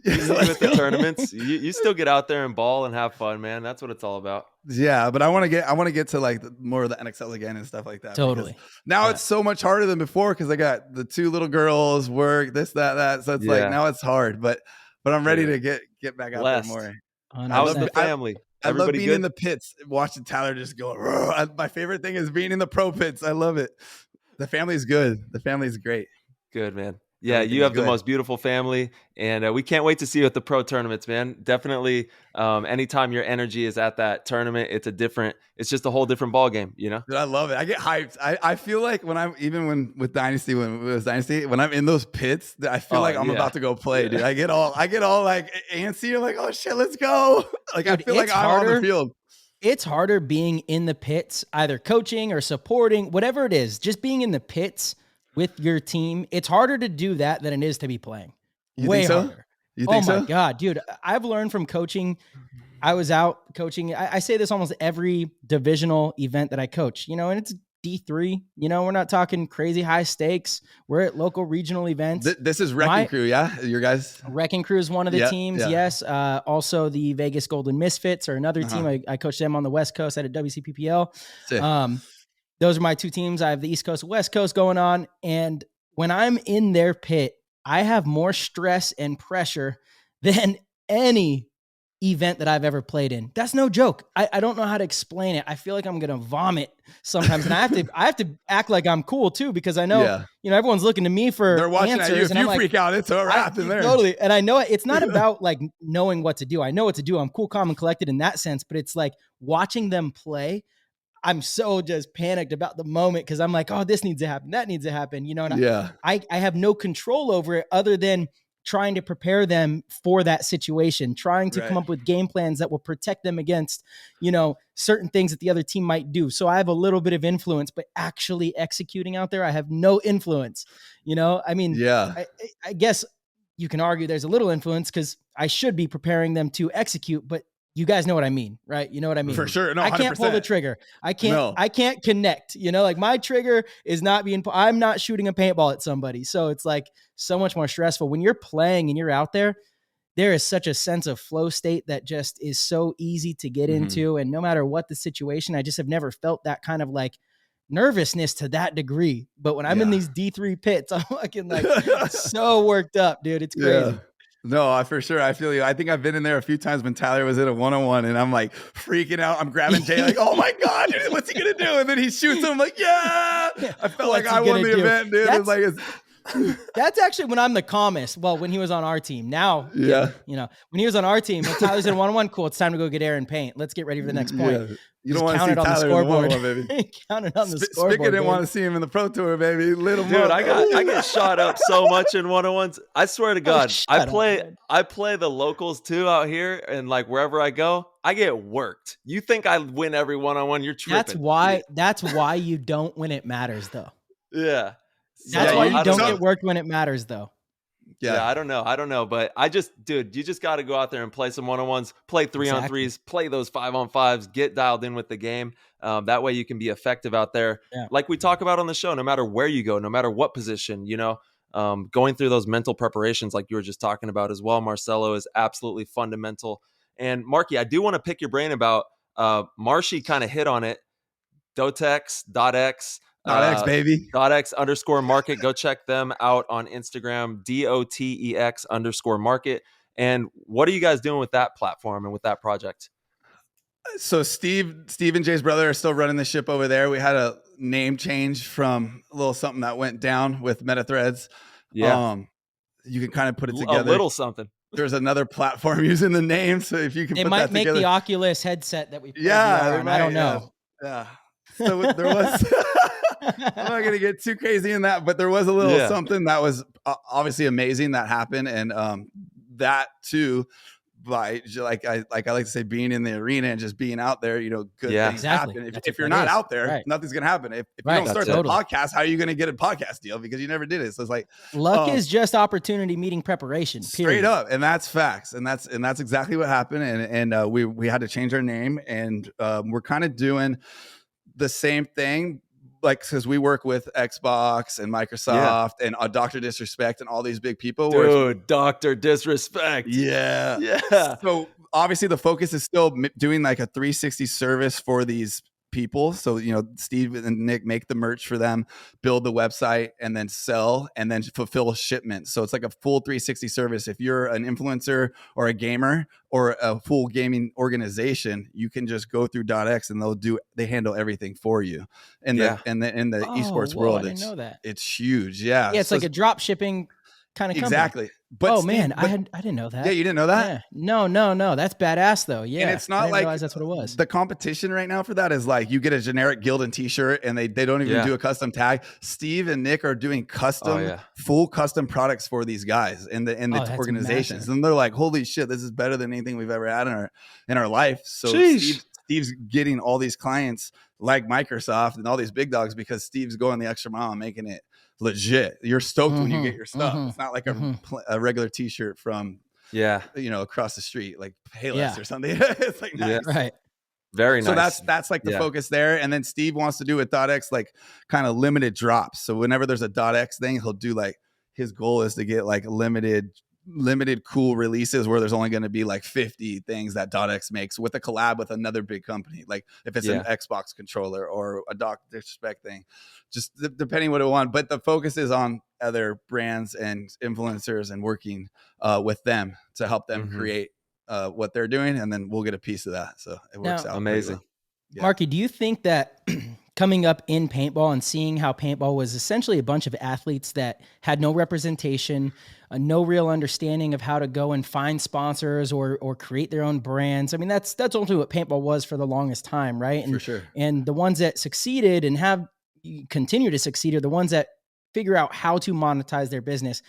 with the tournaments, you still get out there and ball and have fun, man. That's what it's all about. Yeah, but I want to get to like more of the NXL again and stuff like that. Totally. Now it's so much harder than before because I got the 2 little girls, work, this, that. So it's like now it's hard, but I'm ready to get back out there more. How's the family? I love being in the pits, watching Tyler just go. My favorite thing is being in the pro pits. I love it. The family's good. The family's great. Good, man. Yeah, you have the most beautiful family, and we can't wait to see you at the pro tournaments, man. Definitely, anytime your energy is at that tournament, it's just a whole different ball game, Dude, I love it. I get hyped. I feel like when I'm with Dynasty, when it was Dynasty, when I'm in those pits, I feel like I'm about to go play, dude. I get all like antsy. I'm like, oh shit, let's go. Like, dude, I feel like I'm on the field. It's harder being in the pits, either coaching or supporting, whatever it is, just being in the pits with your team. It's harder to do that than it is to be playing. Way harder. You think so? Oh my God, dude. I've learned from coaching. I was out coaching. I say this almost every divisional event that I coach, and it's D3, we're not talking crazy high stakes. We're at local regional events. This is Wrecking Crew. Yeah. Your guys. Wrecking Crew is one of the teams. Yeah. Yes. Also the Vegas Golden Misfits are another team. I coach them on the West Coast at a WCPPL. Those are my 2 teams. I have the East Coast, West Coast going on. And when I'm in their pit, I have more stress and pressure than any event that I've ever played in. That's no joke. I don't know how to explain it. I feel like I'm going to vomit sometimes. And I have to act like I'm cool too, because I know, everyone's looking to me for they're watching answers. If you freak out, it's a wrap in there. Totally. And I know it's not about like knowing what to do. I know what to do. I'm cool, calm, and collected in that sense, but it's like watching them play. I'm so just panicked about the moment because I'm like, oh, this needs to happen. That needs to happen. And I have no control over it other than trying to prepare them for that situation, trying to come up with game plans that will protect them against, certain things that the other team might do. So I have a little bit of influence, but actually executing out there, I have no influence. I mean, I guess you can argue there's a little influence because I should be preparing them to execute, but you guys know what I mean, right? You know what I mean? For sure. No, 100%. I can't pull the trigger. I can't connect, like my trigger is not I'm not shooting a paintball at somebody. So it's like so much more stressful when you're playing and you're out there. There is such a sense of flow state that just is so easy to get into. And no matter what the situation, I just have never felt that kind of like nervousness to that degree. But when I'm in these D3 pits, I'm fucking like so worked up, dude. It's crazy. Yeah. No, for sure. I feel you. I think I've been in there a few times when Tyler was in a one-on-one and I'm like freaking out. I'm grabbing Jay like, oh my God, dude, what's he going to do? And then he shoots him. I'm like, yeah. I felt like I won the event, dude. That's actually when I'm the calmest. Well, when he was on our team. Now, when he was on our team, when Tyler's in one-on-one, cool, it's time to go get air and paint. Let's get ready for the next point. Yeah. You don't want to see Tyler in the one-on-one, baby. Counted on the scoreboard. Spigot didn't want to see him in the pro tour, baby. Dude, I get shot up so much in one-on-ones. I swear to God, I play the locals too out here, and like wherever I go, I get worked. You think I win every one-on-one? You're tripping. That's why you don't when it matters, though. Yeah. That's why you don't get worked when it matters, though. Yeah, I don't know. But dude, you just got to go out there and play some 1-on-1s, play 3-on-3s, play those 5-on-5s, get dialed in with the game. That way you can be effective out there. Yeah. Like we talk about on the show, no matter where you go, no matter what position, going through those mental preparations like you were just talking about as well, Marshmello, is absolutely fundamental. And Marky, I do want to pick your brain about Marshy kind of hit on it. DotX, DotX. DotX, baby. DotX_market. Go check them out on Instagram, DOTEX_market. And what are you guys doing with that platform and with that project? So Steve and Jay's brother are still running the ship over there. We had a name change from a little something that went down with MetaThreads. Yeah. You can kind of put it together. A little something. There's another platform using the name. So if you can they put might that make together. the Oculus headset that we VR, I don't know. Yeah. So there was, I'm not going to get too crazy in that, but there was a little something that was obviously amazing that happened. And that too, by like I like to say, being in the arena and just being out there, good things happen. If you're not out there, nothing's going to happen. If you don't start the podcast, how are you going to get a podcast deal? Because you never did it. So it's like luck is just opportunity meeting preparation. Straight up. And that's facts. And that's exactly what happened. And we had to change our name, and we're kind of doing the same thing, like, because we work with Xbox and Microsoft and Dr. Disrespect and all these big people. Dude, Dr. Disrespect. Yeah. So obviously the focus is still doing like a 360 service for these people. So, Steve and Nick make the merch for them, build the website, and then sell and then fulfill shipments. So it's like a full 360 service. If you're an influencer or a gamer or a full gaming organization, you can just go through DotX and they handle everything for you. In the esports world, it's huge. Yeah. Yeah. It's like a drop shipping kind of company. Exactly. But I didn't know that. Yeah, you didn't know that? Yeah. No. That's badass though. Yeah. And it's not like realize that's what it was. The competition right now for that is like you get a generic Gildan t-shirt and they don't even do a custom tag. Steve and Nick are doing full custom products for these guys in the organizations. Massive. And they're like, holy shit, this is better than anything we've ever had in our life. So Steve's getting all these clients like Microsoft and all these big dogs because Steve's going the extra mile and making it legit. You're stoked when you get your stuff. It's not like a regular t-shirt from across the street, like Payless or something. It's like nice. Right. Very nice. So that's like the focus there. And then Steve wants to do with DotX like kind of limited drops. So whenever there's a DotX thing, he'll do like, his goal is to get like limited cool releases where there's only going to be like 50 things that DotX makes with a collab with another big company. Like if it's an Xbox controller or a Dr. Disrespect thing, just depending what it want. But the focus is on other brands and influencers and working with them to help them create what they're doing. And then we'll get a piece of that. So it works out. Amazing. Well. Yeah. Marky, do you think that coming up in paintball and seeing how paintball was essentially a bunch of athletes that had no representation, no real understanding of how to go and find sponsors or create their own brands? I mean, that's ultimately what paintball was for the longest time, right? And, for sure. And the ones that succeeded and have continue to succeed are the ones that figure out how to monetize their business.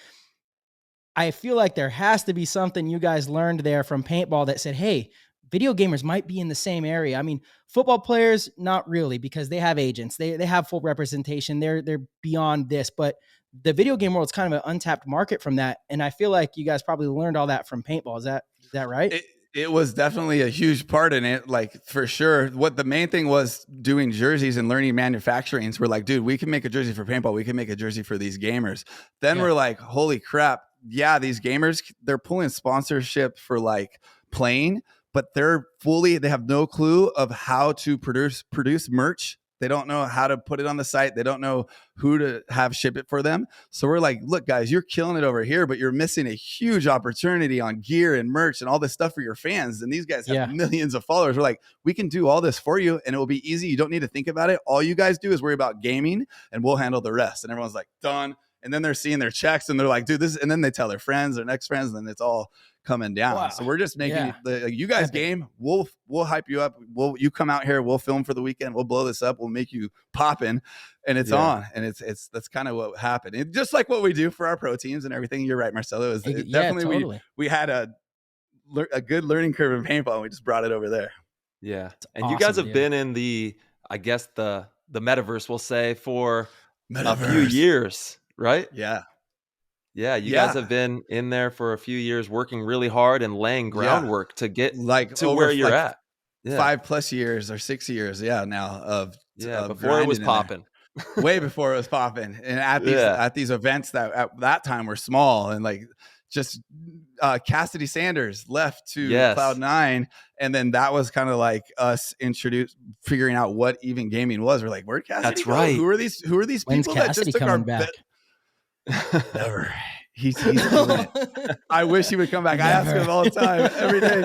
I feel like there has to be something you guys learned there from paintball that said, hey, video gamers might be in the same area. I mean, football players, not really, because they have agents. They have full representation. They're beyond this, but the video game world is kind of an untapped market from that. And I feel like you guys probably learned all that from paintball. Is that right? It was definitely a huge part in it, like for sure. What the main thing was doing jerseys and learning manufacturing. So we're like, dude, we can make a jersey for paintball. We can make a jersey for these gamers. Then we're like, holy crap. Yeah, these gamers, they're pulling sponsorship for like playing, but they have no clue of how to produce merch. They don't know how to put it on the site. They don't know who to have ship it for them. So we're like, look, guys, you're killing it over here, but you're missing a huge opportunity on gear and merch and all this stuff for your fans. And these guys have millions of followers. We're like, we can do all this for you and it will be easy. You don't need to think about it. All you guys do is worry about gaming and we'll handle the rest. And everyone's like, done. And then they're seeing their checks and they're like, dude, this, and then they tell their friends, their next friends, and then it's all coming down. Wow. So we're just making you guys game. We'll hype you up. You come out here. We'll film for the weekend. We'll blow this up. We'll make you popping, and it's on. And that's kind of what happened. And just like what we do for our pro teams and everything. You're right, Marshmello. Definitely we had a good learning curve in paintball. And we just brought it over there. Yeah, and you guys have been in the metaverse, we'll say, for a few years, right? Yeah. Yeah, you guys have been in there for a few years working really hard and laying groundwork to get to where you're at. 5+ years or 6 years, now of before it was popping. Way before it was popping. And at these events that at that time were small, and like just Cassidy Sanders left to Cloud9, and then that was kind of like us figuring out what even gaming was. We're like, where'd Cassidy go? Right. Who are these When's people Cassidy that just took our back? Never. He's doing it. I wish he would come back. I ask him all the time, every day.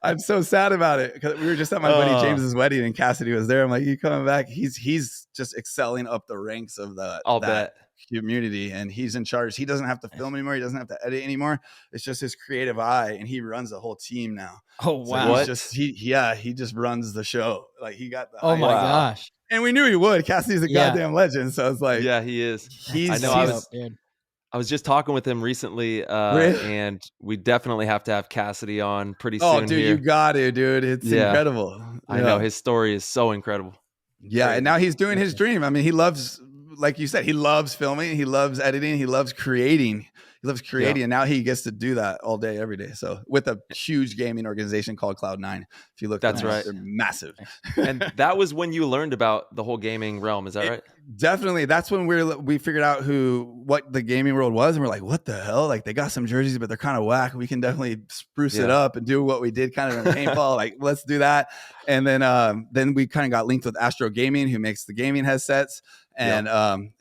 I'm so sad about it because we were just at my buddy James's wedding and Cassidy was there. I'm like, you coming back? He's just excelling up the ranks of that community, and he's in charge. He doesn't have to film anymore. He doesn't have to edit anymore. It's just his creative eye, and he runs the whole team now. Oh wow! So he just runs the show. Like he got the gosh! And we knew he would. Cassidy's a goddamn legend. So it's like, he is. I was just talking with him recently, and we definitely have to have Cassidy on pretty soon. Oh, dude, here. you got it, dude. It's incredible. I know his story is so incredible. Yeah, and now he's doing his dream. I mean, he loves, like you said, he loves filming, he loves editing, he loves creating. And now he gets to do that all day, every day. So with a huge gaming organization called Cloud9, if you look, that's right, they're massive. And that was when you learned about the whole gaming realm. Is that right? Definitely. That's when we figured out what the gaming world was, and we're like, what the hell? Like they got some jerseys, but they're kind of whack. We can definitely spruce it up and do what we did kind of in paintball. Like let's do that. And then we kind of got linked with Astro Gaming, who makes the gaming headsets. And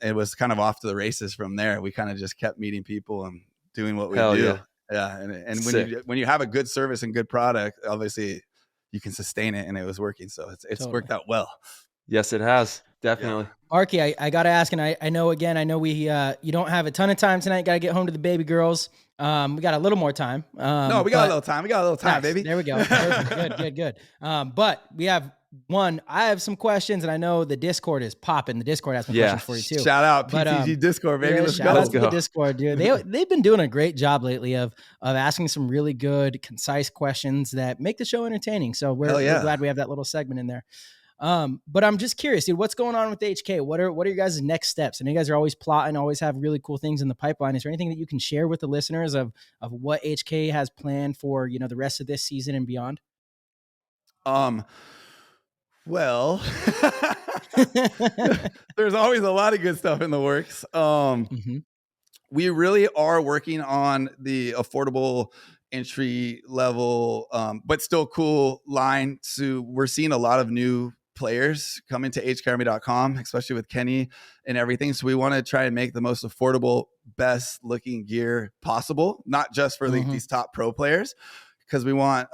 it was kind of off to the races from there. We kind of just kept meeting people and doing what we do. Yeah. And when you have a good service and good product, obviously you can sustain it, and it was working. So it's worked out well. Yes, it has. Definitely. Marky, I got to ask, and I know we, you don't have a ton of time tonight. Got to get home to the baby girls. We got a little more time. No, we got a little time. Nice. Baby. There we go. Perfect. Good. But we have I have some questions, and I know the Discord is popping. The Discord has some questions for you too. Shout out PTG Discord, baby. Let's go. Shout out to the Discord, dude. They've been doing a great job lately of asking some really good, concise questions that make the show entertaining. So we're glad we have that little segment in there. But I'm just curious, dude, what's going on with HK? What are your guys' next steps? And you guys are always plotting, always have really cool things in the pipeline. Is there anything that you can share with the listeners of what HK has planned for, the rest of this season and beyond? Well, there's always a lot of good stuff in the works. We really are working on the affordable entry level, but still cool line. So we're seeing a lot of new players come into hkarmy.com, especially with Kenny and everything. So we want to try and make the most affordable, best looking gear possible, not just for these top pro players, because we want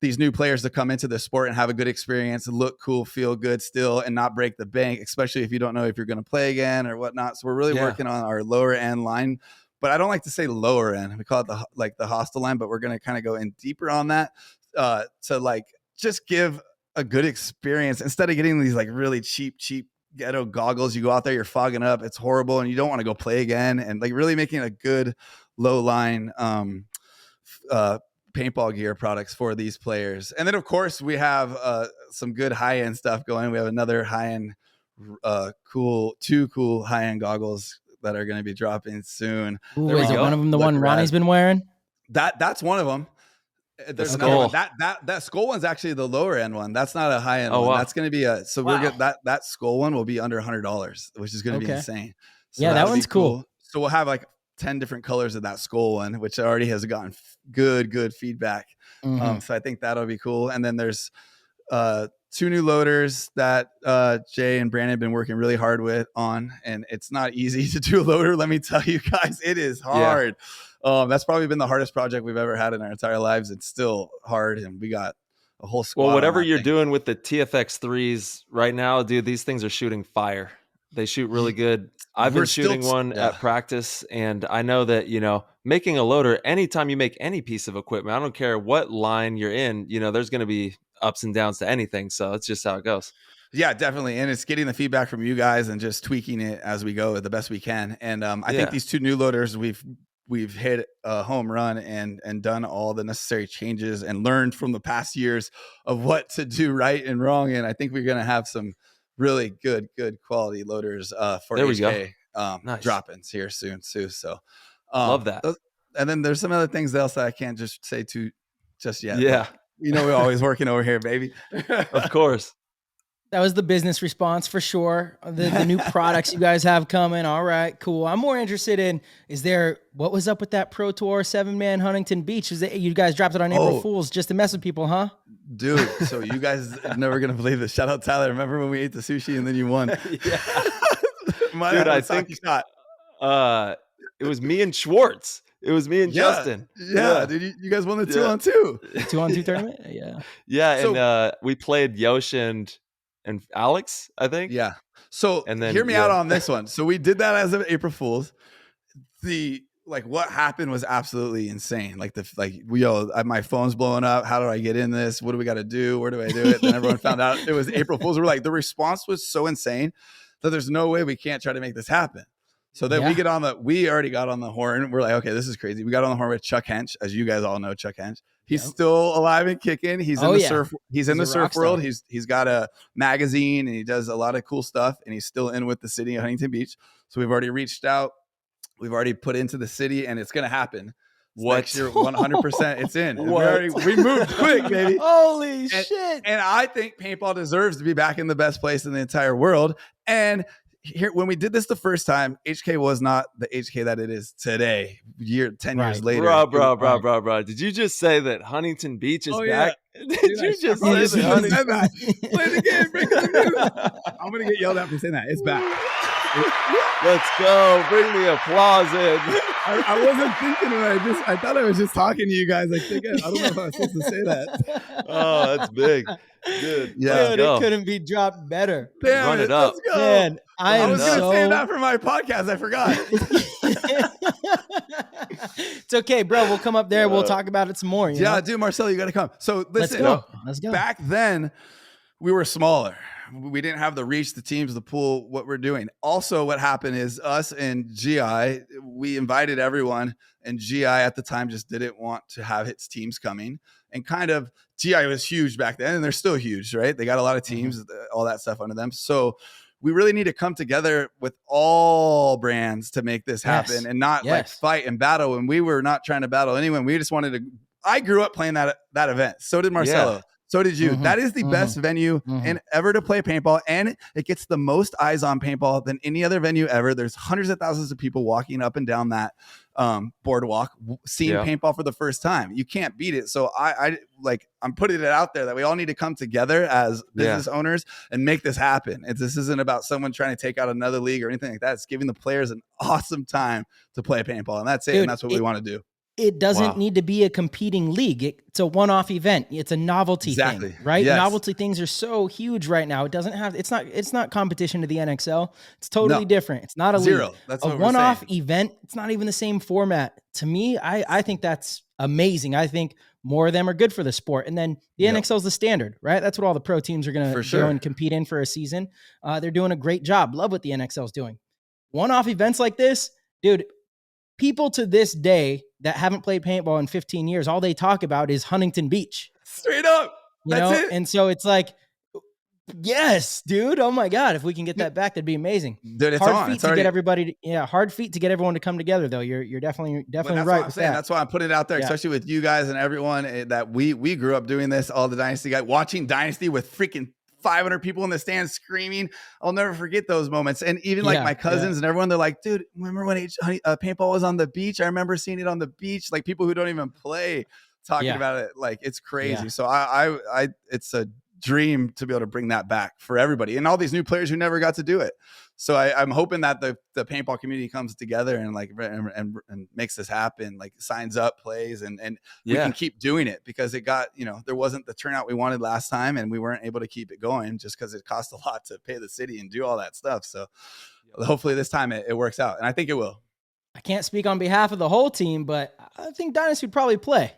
these new players to come into the sport and have a good experience, look cool, feel good still, and not break the bank, especially if you don't know if you're going to play again or whatnot. So we're really working on our lower end line, but I don't like to say lower end. We call it the hostel line, but we're going to kind of go in deeper on that to like just give a good experience instead of getting these like really cheap ghetto goggles. You go out there, you're fogging up, it's horrible, and you don't want to go play again. And like really making a good low line paintball gear products for these players. And then of course we have some good high-end stuff going. We have another high-end two cool high-end goggles that are going to be dropping soon. Ooh, is it one of them the one Ronnie's been wearing? That's one of them. There's another one. That skull one's actually the lower end one. That's not a high end one. Wow. That's going to be we're getting that skull one will be under $100, which is going to be insane. So that one's cool. So we'll have like 10 different colors of that skull one, which already has gotten good feedback. So I think that'll be cool. And then there's 2 new loaders that Jay and Brandon have been working really hard on, and it's not easy to do a loader. Let me tell you guys, it is hard. That's probably been the hardest project we've ever had in our entire lives. It's still hard, and we got a whole squad. Well, whatever you're doing with the TFX 3s right now, dude, these things are shooting fire. They shoot really good. I've been shooting one at practice, and I know that, making a loader, anytime you make any piece of equipment, I don't care what line you're in, there's going to be ups and downs to anything. So it's just how it goes. Yeah, definitely. And it's getting the feedback from you guys and just tweaking it as we go the best we can. And I think these 2 new loaders, we've hit a home run and done all the necessary changes and learned from the past years of what to do right and wrong. And I think we're going to have some really good quality loaders for HK. drop-ins here soon too. So love that. And then there's some other things else that I can't just say just yet. Yeah. We're always working over here, baby. Of course. That was the business response for sure. The new products you guys have coming. All right, cool. I'm more interested in, what was up with that Pro Tour 7-man Huntington Beach? You guys dropped it on April Fools just to mess with people, huh? Dude, so you guys are never going to believe this. Shout out Tyler. Remember when we ate the sushi and then you won? Yeah. Dude, I think it was me and Schwartz. It was me and Justin. Yeah, dude, you guys won the 2-on-2. 2-on-2 tournament? Yeah. Yeah, and we played Yosh and Alex, I think. Yeah. So and then, hear me out on this one. So we did that as of April Fools. What happened was absolutely insane. My phone's blowing up. How do I get in this? What do we got to do? Where do I do it? Then everyone found out it was April Fools. We're like, the response was so insane that there's no way we can't try to make this happen. So then we already got on the horn. We're like, okay, this is crazy. We got on the horn with Chuck Hench, as you guys all know Chuck Hench. He's still alive and kicking. He's in the surf. He's in the surf world. He's got a magazine and he does a lot of cool stuff. And he's still in with the city of Huntington Beach. So we've already reached out. We've already put into the city, and it's gonna happen. Next year, 100%. It's in. We moved quick, baby. Holy shit! And I think paintball deserves to be back in the best place in the entire world. And here, when we did this the first time, HK was not the HK that it is today. 10 years later. Bro. Did you just say that Huntington Beach is back? Did you just say that? Play the game. Break the news. I'm going to get yelled at for saying that. It's back. Let's go. Bring the applause in. I wasn't thinking of it. I thought I was just talking to you guys. I don't know if I was supposed to say that. Oh, that's big. Good. Yeah, it couldn't be dropped better. Damn, run it up. Let's go. Man, I was going to say that for my podcast. I forgot. It's okay, bro. We'll come up there. We'll talk about it some more. Yeah, dude, Marcelo, you got to come. So listen, Let's go. Back then, we were smaller. We didn't have the reach, the teams, the pool, what we're doing. Also, what happened is us and GI, we invited everyone, and GI at the time just didn't want to have its teams coming. And kind of GI was huge back then, and they're still huge, right? They got a lot of teams, all that stuff under them. So we really need to come together with all brands to make this happen and not like fight and battle. And we were not trying to battle anyone. We just wanted to. I grew up playing that event. So did Marcelo. Yeah. So did you. That is the best venue and ever to play paintball. And it gets the most eyes on paintball than any other venue ever. There's hundreds of thousands of people walking up and down that boardwalk, seeing paintball for the first time. You can't beat it. So I'm putting it out there that we all need to come together as business owners and make this happen. This isn't about someone trying to take out another league or anything like that. It's giving the players an awesome time to play paintball. And that's it. And that's what we want to do. It doesn't need to be a competing league. It's a one-off event. It's a novelty thing, right? Yes. Novelty things are so huge right now. It doesn't have. It's not competition to the NXL. It's totally different. It's not a zero. League. That's what a one-off event. It's not even the same format. To me, I think that's amazing. I think more of them are good for the sport. And then the NXL is the standard, right? That's what all the pro teams are going to go and compete in for a season. They're doing a great job. Love what the NXL is doing. One-off events like this, dude. People to this day that haven't played paintball in 15 years, all they talk about is Huntington Beach. Straight up. That's it. And so it's like, yes, dude. Oh my God. If we can get that back, that'd be amazing. Dude, it's hard feet to get everybody. Hard feet to get everyone to come together though. You're definitely right with that. That's why I'm putting it out there, especially with you guys and everyone that we grew up doing this, all the Dynasty guys, watching Dynasty with freaking 500 people in the stands screaming. I'll never forget those moments. And even like my cousins and everyone, they're like, dude, remember when paintball was on the beach? I remember seeing it on the beach. Like people who don't even play talking about it. Like it's crazy. So I it's a dream to be able to bring that back for everybody and all these new players who never got to do it. So I'm hoping that the paintball community comes together and and makes this happen, like signs up, plays, and we can keep doing it because it got, there wasn't the turnout we wanted last time and we weren't able to keep it going just because it cost a lot to pay the city and do all that stuff. So hopefully this time it works out, and I think it will. I can't speak on behalf of the whole team, but I think Dynasty would probably play.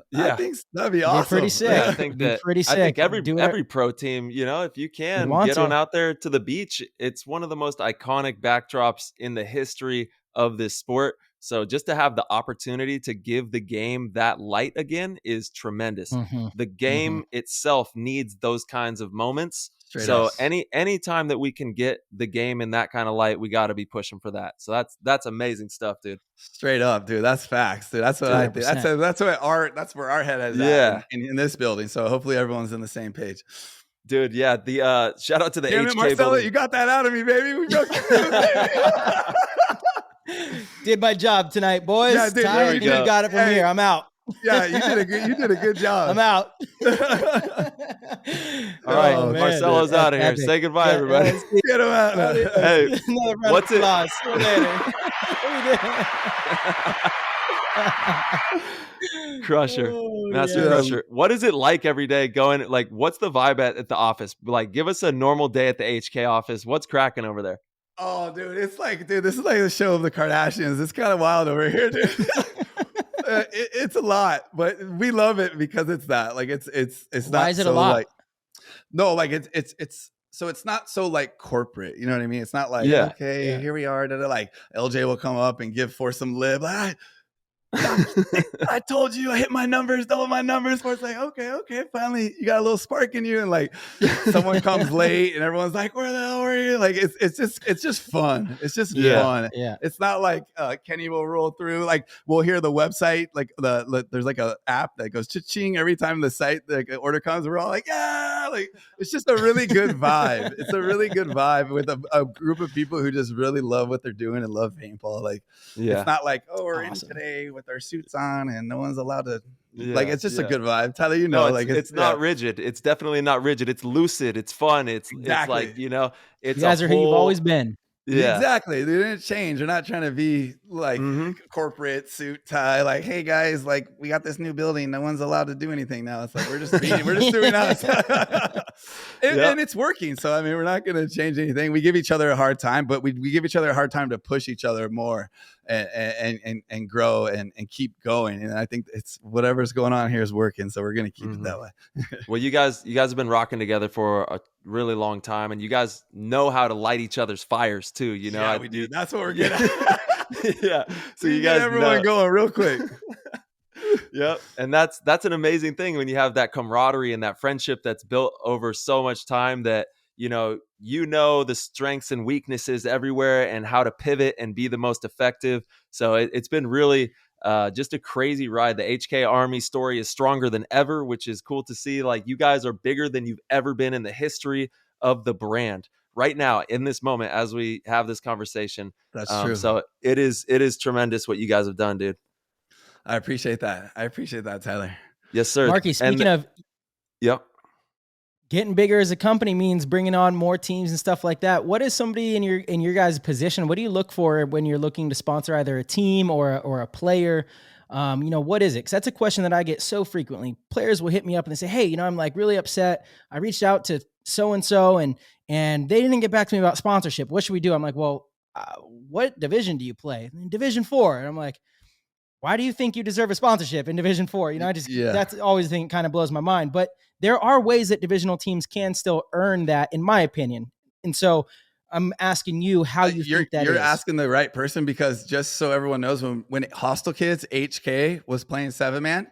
Yeah, I think that'd be awesome. Pretty sick. Yeah, I think pretty sick. I think every pro team, if you can get on out there to the beach, it's one of the most iconic backdrops in the history of this sport. So just to have the opportunity to give the game that light again is tremendous. The game itself needs those kinds of moments. Any time that we can get the game in that kind of light, we got to be pushing for that. So that's amazing stuff, dude. Straight up, dude. That's facts, dude. That's what 200%. I think. That's where our head is at in this building. So hopefully everyone's on the same page. Dude, yeah. The shout out to the HK Marcelo, you got that out of me, baby. We broke Did my job tonight, boys. Yeah, dude, Ty, you got it from here. I'm out. Yeah, you did a good job. I'm out. All right, Marcelo's out of here. Say goodbye, everybody. Get him out. Hey, what's it? Crusher, master crusher. What is it like every day going? Like, what's the vibe at the office? Like, give us a normal day at the HK office. What's cracking over there? Oh, dude, it's like, this is like the show of the Kardashians. It's kind of wild over here, dude. It's a lot, but we love it because it's that. Like, it's not. Why is it so a lot? Like, no, like it's so it's not so like corporate. You know what I mean? It's not like here we are. Like LJ will come up and give for some lib. I told you I hit my numbers, double my numbers. It's like, okay, finally you got a little spark in you, and like someone comes late and everyone's like, where the hell are you? Like it's just fun. It's just fun. Yeah. It's not like Kenny will roll through. Like we'll hear the website, like there's like a app that goes cha-ching every time the site the order comes. We're all like, yeah, like it's just a really good vibe. It's a really good vibe with a group of people who just really love what they're doing and love paintball. Like it's not like, oh, we're in today with our suits on and no one's allowed to like it's just a good vibe. Tyler, it's not rigid. It's definitely not rigid. It's lucid. It's fun. It's like, it's you guys are who you've always been. Yeah, exactly. They didn't change. They're not trying to be like corporate suit tie. Like, hey guys, like we got this new building. No one's allowed to do anything now. It's like we're just doing us, and it's working. So I mean, we're not going to change anything. We give each other a hard time, but we give each other a hard time to push each other more and grow and keep going. And I think it's whatever's going on here is working. So we're going to keep it that way. Well, you guys have been rocking together for a really long time, and you guys know how to light each other's fires too. Yeah, we do. That's what we're good at. Yeah. So you guys get everyone going real quick. Yep. And that's an amazing thing when you have that camaraderie and that friendship that's built over so much time that you know the strengths and weaknesses everywhere and how to pivot and be the most effective. So it's been really just a crazy ride. The HK Army story is stronger than ever, which is cool to see. Like you guys are bigger than you've ever been in the history of the brand right now in this moment as we have this conversation. That's true. So it is tremendous what you guys have done, dude. I appreciate that. Tyler. Yes, sir. Marky, speaking of getting bigger as a company means bringing on more teams and stuff like that. What is somebody in your guys' position? What do you look for when you're looking to sponsor either a team or a player? What is it? Because that's a question that I get so frequently. Players will hit me up and they say, hey, I'm like really upset. I reached out to so-and-so and they didn't get back to me about sponsorship. What should we do? I'm like, well, what division do you play? In Division 4. And I'm like, why do you think you deserve a sponsorship in Division 4? That's always the thing that kind of blows my mind. But there are ways that divisional teams can still earn that, in my opinion. And so I'm asking you how you think that you're is. asking the right person, because just so everyone knows, when Hostile Kids HK was playing 7-man,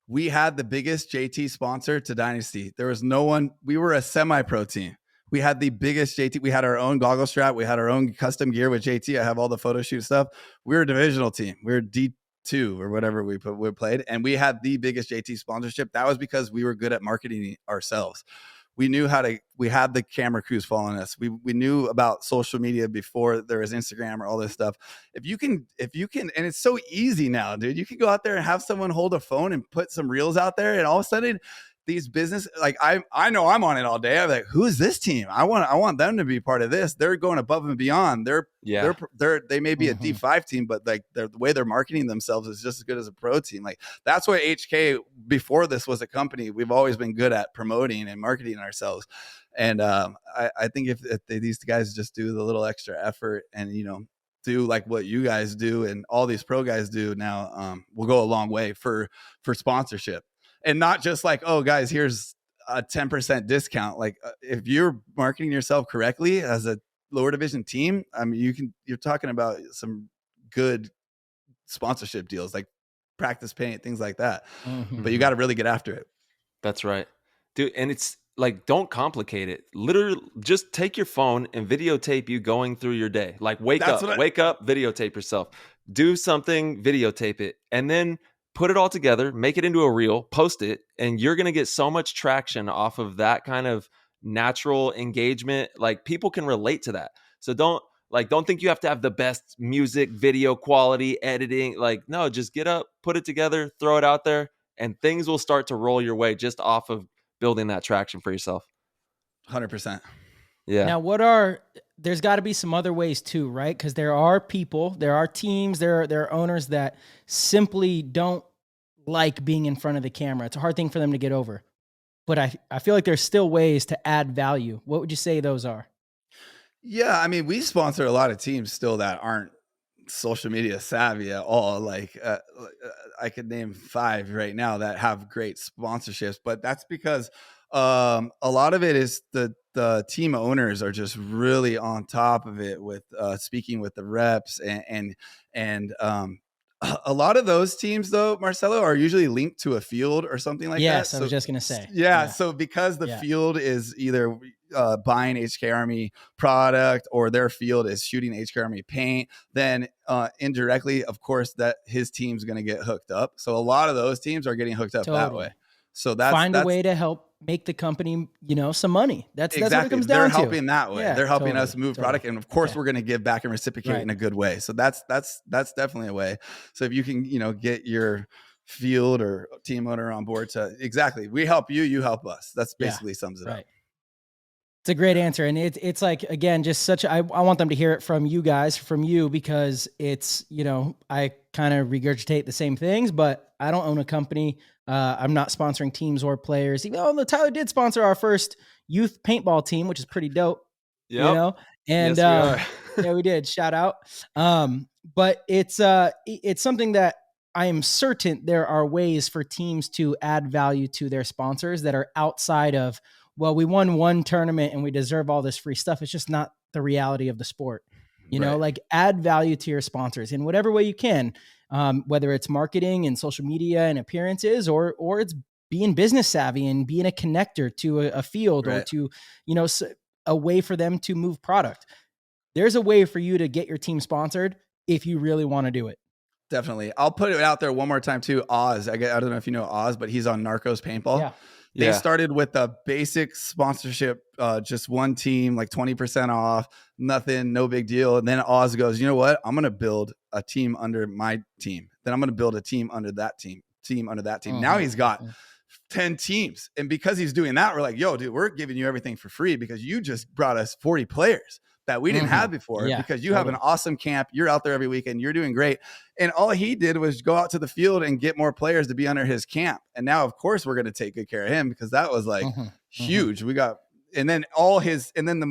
we had the biggest JT sponsor to Dynasty. There was no one. We were a semi-pro team. We had the biggest JT. We had our own goggle strap. We had our own custom gear with JT. I have all the photo shoot stuff. We were a divisional team. We were D2 or whatever we played. And we had the biggest JT sponsorship. That was because we were good at marketing ourselves. We knew we had the camera crews following us. We knew about social media before there was Instagram or all this stuff. If you can, and it's so easy now, dude, you can go out there and have someone hold a phone and put some reels out there. And all of a sudden these business, like I know I'm on it all day. I'm like, who's this team? I want them to be part of this. They're going above and beyond. They may be a D5 team, but like the way they're marketing themselves is just as good as a pro team. Like that's what HK before this was a company. We've always been good at promoting and marketing ourselves. And I think if these guys just do the little extra effort and, do like what you guys do and all these pro guys do now, will go a long way for sponsorship. And not just like, oh, guys, here's a 10% discount. Like if you're marketing yourself correctly as a lower division team, I mean, you're talking about some good sponsorship deals like Practice Paint, things like that. But you got to really get after it. That's right, dude. And like, don't complicate it. Literally, just take your phone and videotape you going through your day. Like, wake up, videotape yourself. Do something, videotape it, and then put it all together, make it into a reel, post it, and you're going to get so much traction off of that kind of natural engagement. Like, people can relate to that. So don't think you have to have the best music, video quality, editing. Like, no, just get up, put it together, throw it out there, and things will start to roll your way just off of building that traction for yourself. 100%. Yeah. Now, there's got to be some other ways too, right? Because there are people, there are teams, there are owners that simply don't like being in front of the camera. It's a hard thing for them to get over. But I feel like there's still ways to add value. What would you say those are? Yeah, I mean, we sponsor a lot of teams still that aren't social media savvy at all. Like I could name 5 right now that have great sponsorships, but that's because a lot of it is the team owners are just really on top of it with speaking with the reps and a lot of those teams though, Marshmello, are usually linked to a field or something like that. Yes, I was just going to say. Yeah. So because the field is either buying HK Army product or their field is shooting HK Army paint, then indirectly, of course, that his team's going to get hooked up. So a lot of those teams are getting hooked up that way. So that's a way to help make the company, some money. That's exactly what it comes down They're to. helping that way. Yeah, they're helping us move product, and of course, we're going to give back and reciprocate in a good way. So that's definitely a way. So if you can, get your field or team owner on board to we help you, you help us. That's basically sums it up. It's a great answer. And it's like, again, just I want them to hear it from you guys, from you, because it's, I kind of regurgitate the same things, but I don't own a company. I'm not sponsoring teams or players, even though Tyler did sponsor our first youth paintball team, which is pretty dope. Yep. And yes, yeah, we did. Shout out. But it's something that I am certain there are ways for teams to add value to their sponsors that are outside of, well, we won one tournament and we deserve all this free stuff. It's just not the reality of the sport. Like, add value to your sponsors in whatever way you can, whether it's marketing and social media and appearances, or it's being business savvy and being a connector to a field or to, a way for them to move product. There's a way for you to get your team sponsored if you really want to do it. Definitely. I'll put it out there one more time too. Oz, I don't know if you know Oz, but he's on Narcos Paintball. Yeah. They started with a basic sponsorship, just one team, like 20% off, nothing, no big deal. And then Oz goes, you know what? I'm going to build a team under my team. Then I'm going to build a team under that team under that team. Now he's got 10 teams. And because he's doing that, we're like, yo, dude, we're giving you everything for free because you just brought us 40 players that we didn't have before because you have an awesome camp. You're out there every weekend. You're doing great. And all he did was go out to the field and get more players to be under his camp. And now, of course, we're going to take good care of him because that was like huge. We got, and then the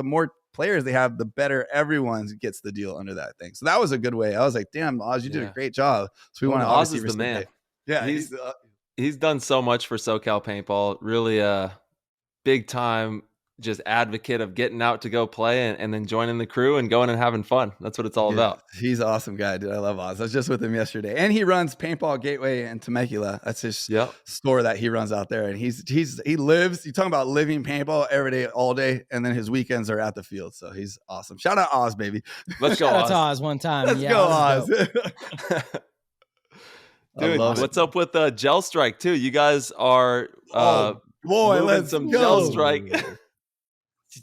more players they have, the better everyone gets the deal under that thing. So that was a good way. I was like, damn, Oz, you did a great job. So we want to Oz is the man. Yeah. He's done so much for SoCal Paintball. Really big time just advocate of getting out to go play and then joining the crew and going and having fun. That's what it's all about. He's an awesome guy, dude. I love Oz. I was just with him yesterday, and he runs Paintball Gateway in Temecula. That's his store that he runs out there. And he lives. You talking about living paintball every day, all day, and then his weekends are at the field. So he's awesome. Shout out Oz, baby. Let's go. Shout out to Oz one time. Let's go, Oz. Dude, what's up with Gel Strike too? You guys are let's some go. Gel Strike.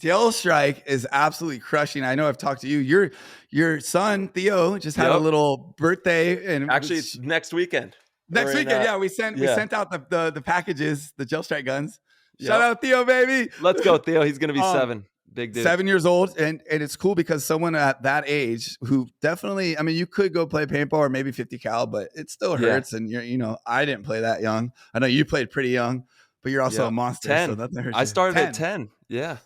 Gel Strike is absolutely crushing. I know I've talked to you. Your son Theo just had a little birthday, and actually it's next weekend. We sent out the packages, the Gel Strike guns. Shout out Theo, baby. Let's go, Theo. He's gonna be 7. Big dude. 7 years old, and it's cool because someone at that age who definitely, I mean, you could go play paintball or maybe 50 cal, but it still hurts. And I didn't play that young. I know you played pretty young, but you're also a monster. 10. So that hurts. I started at 10. Yeah.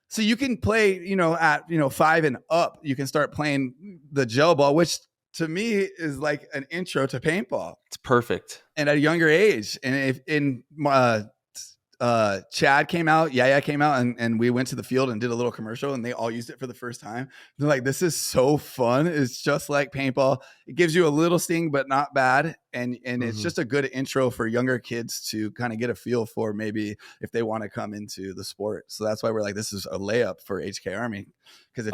So you can play, at 5 and up, you can start playing the gel ball, which to me is like an intro to paintball. It's perfect. And at a younger age, and if in Chad came out, Yaya came out, and we went to the field and did a little commercial, and they all used it for the first time. They're like, this is so fun. It's just like paintball. It gives you a little sting, but not bad. And it's just a good intro for younger kids to kind of get a feel for maybe if they want to come into the sport. So that's why we're like, this is a layup for HK Army. Because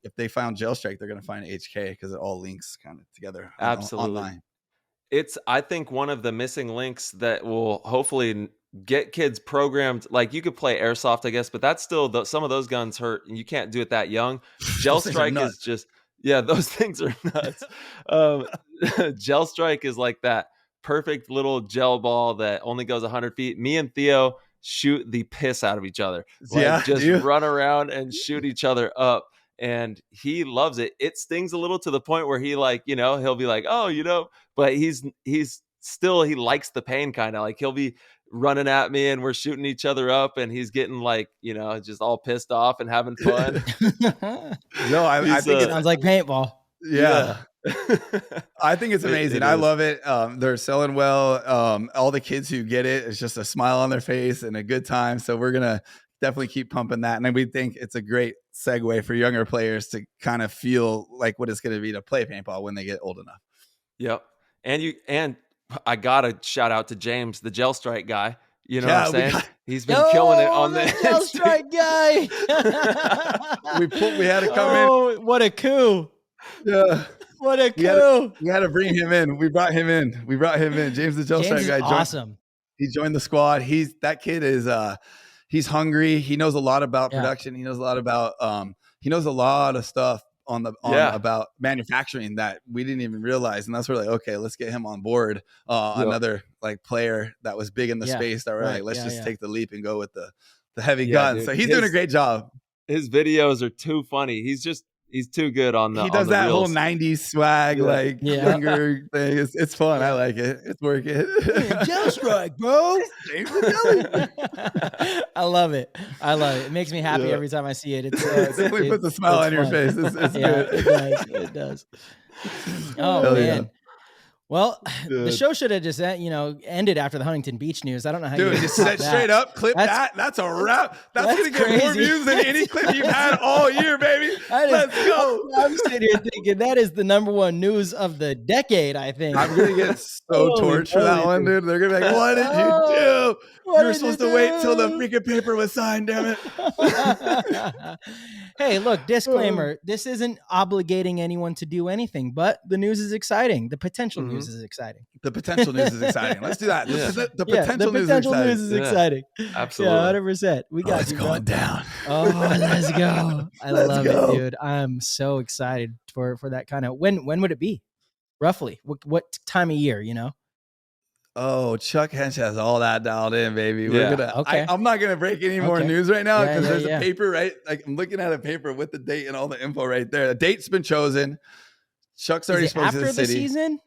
if they found Gel Strike, they're going to find HK because it all links kind of together. Absolutely. Online. It's, I think, one of the missing links that will hopefully get kids programmed. Like, you could play airsoft, I guess, but that's still some of those guns hurt, and you can't do it that young. Gel Strike is just, those things are nuts. Gel Strike is like that perfect little gel ball that only goes 100 feet. Me and Theo shoot the piss out of each other. Run around and shoot each other up. And he loves it. It stings a little to the point where he he'll be like, oh, but he's still, he likes the pain, kind of like he'll be running at me and we're shooting each other up and he's getting just all pissed off and having fun. I think it sounds like paintball. Yeah. I think it's amazing. I love it. They're selling well. All the kids who get it, it's just a smile on their face and a good time. So we're going to definitely keep pumping that. And we think it's a great segue for younger players to kind of feel like what it's going to be to play paintball when they get old enough. Yep. And I got to shout out to James, the Gel Strike guy. You know what I'm saying? He's been killing it on the Gel Strike guy. we had to come in. Oh, what a coup. Yeah. What a coup. We had to bring him in. We brought him in. James, the Gel Strike guy. Awesome. He joined the squad. That kid is he's hungry. He knows a lot about production. He knows a lot about he knows a lot of stuff about manufacturing that we didn't even realize. And that's where okay, let's get him on board. Another player that was big in the space that we're let's just take the leap and go with the heavy gun. Dude. So he's doing a great job. His videos are too funny. He's too good on the. He does that reels. whole '90s swag, younger thing. It's fun. I like it. It's working. Gel Strike, bro. I love it. It makes me happy every time I see it. It definitely puts a smile on your face. It's good. It does. Oh man. Yeah. Well, the show should have just ended after the Huntington Beach news. I don't know how you just set straight up, clip that. That's a wrap. That's going to get more views than any clip you've had all year, baby. Let's go. I'm sitting here thinking that is the #1 news of the decade, I think. I'm going to get so torched for that one, dude. They're going to be like, what did you do? You were supposed to wait till the freaking paper was signed, damn it. Hey, look, disclaimer. This isn't obligating anyone to do anything, but the news is exciting. The potential news is exciting. The potential news is exciting. Let's do that. The potential news is exciting. Absolutely. Yeah, 100%. We got it's going down. Oh, let's go. I love it, dude. I'm so excited for that kind of. When would it be? Roughly. What time of year, Oh, Chuck Hench has all that dialed in, baby. We're gonna. Okay. I'm not gonna break any more news right now because there's a paper, right? Like I'm looking at a paper with the date and all the info right there. The date's been chosen. Chuck's already spoke to the city. After the season?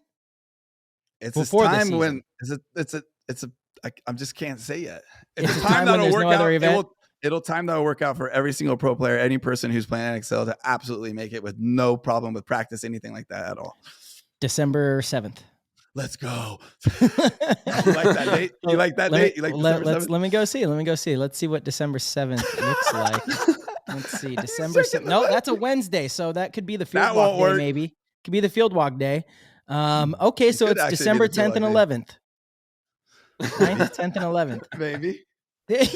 It's before this time when I just can't say yet. It's a time that'll work out. It'll time that'll work out for every single pro player, any person who's playing NXL to absolutely make it with no problem with practice, anything like that at all. December 7th. Let's go. You like that date? You like that date? You like let me go see. Let's see what December 7th looks like. Let's see. December 7th. No, that's a Wednesday. So that could be the field walk day, maybe. Could be the field walk day. Okay, so it's December 10th and 11th. 9th, 10th, and 11th. Maybe. Maybe.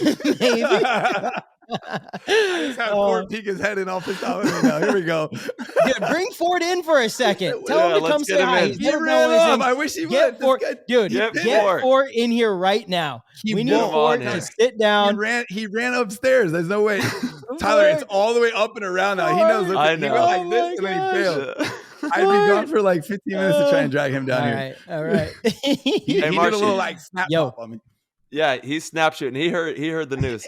I just had Ford peek his head in off his top of me now. Here we go. Dude, bring Ford in for a second. Tell him to come say hi. He ran up. I wish he would. Dude, get Ford in here right now. We need Ford to sit down. He ran upstairs. There's no way. Tyler, it's all the way up and around now. He knows. I know. He went like this and then he failed. I'd be gone for like 15 minutes to try and drag him down here. All right. He did a little snap pop on me. Yeah, he's snap shooting. He heard the news.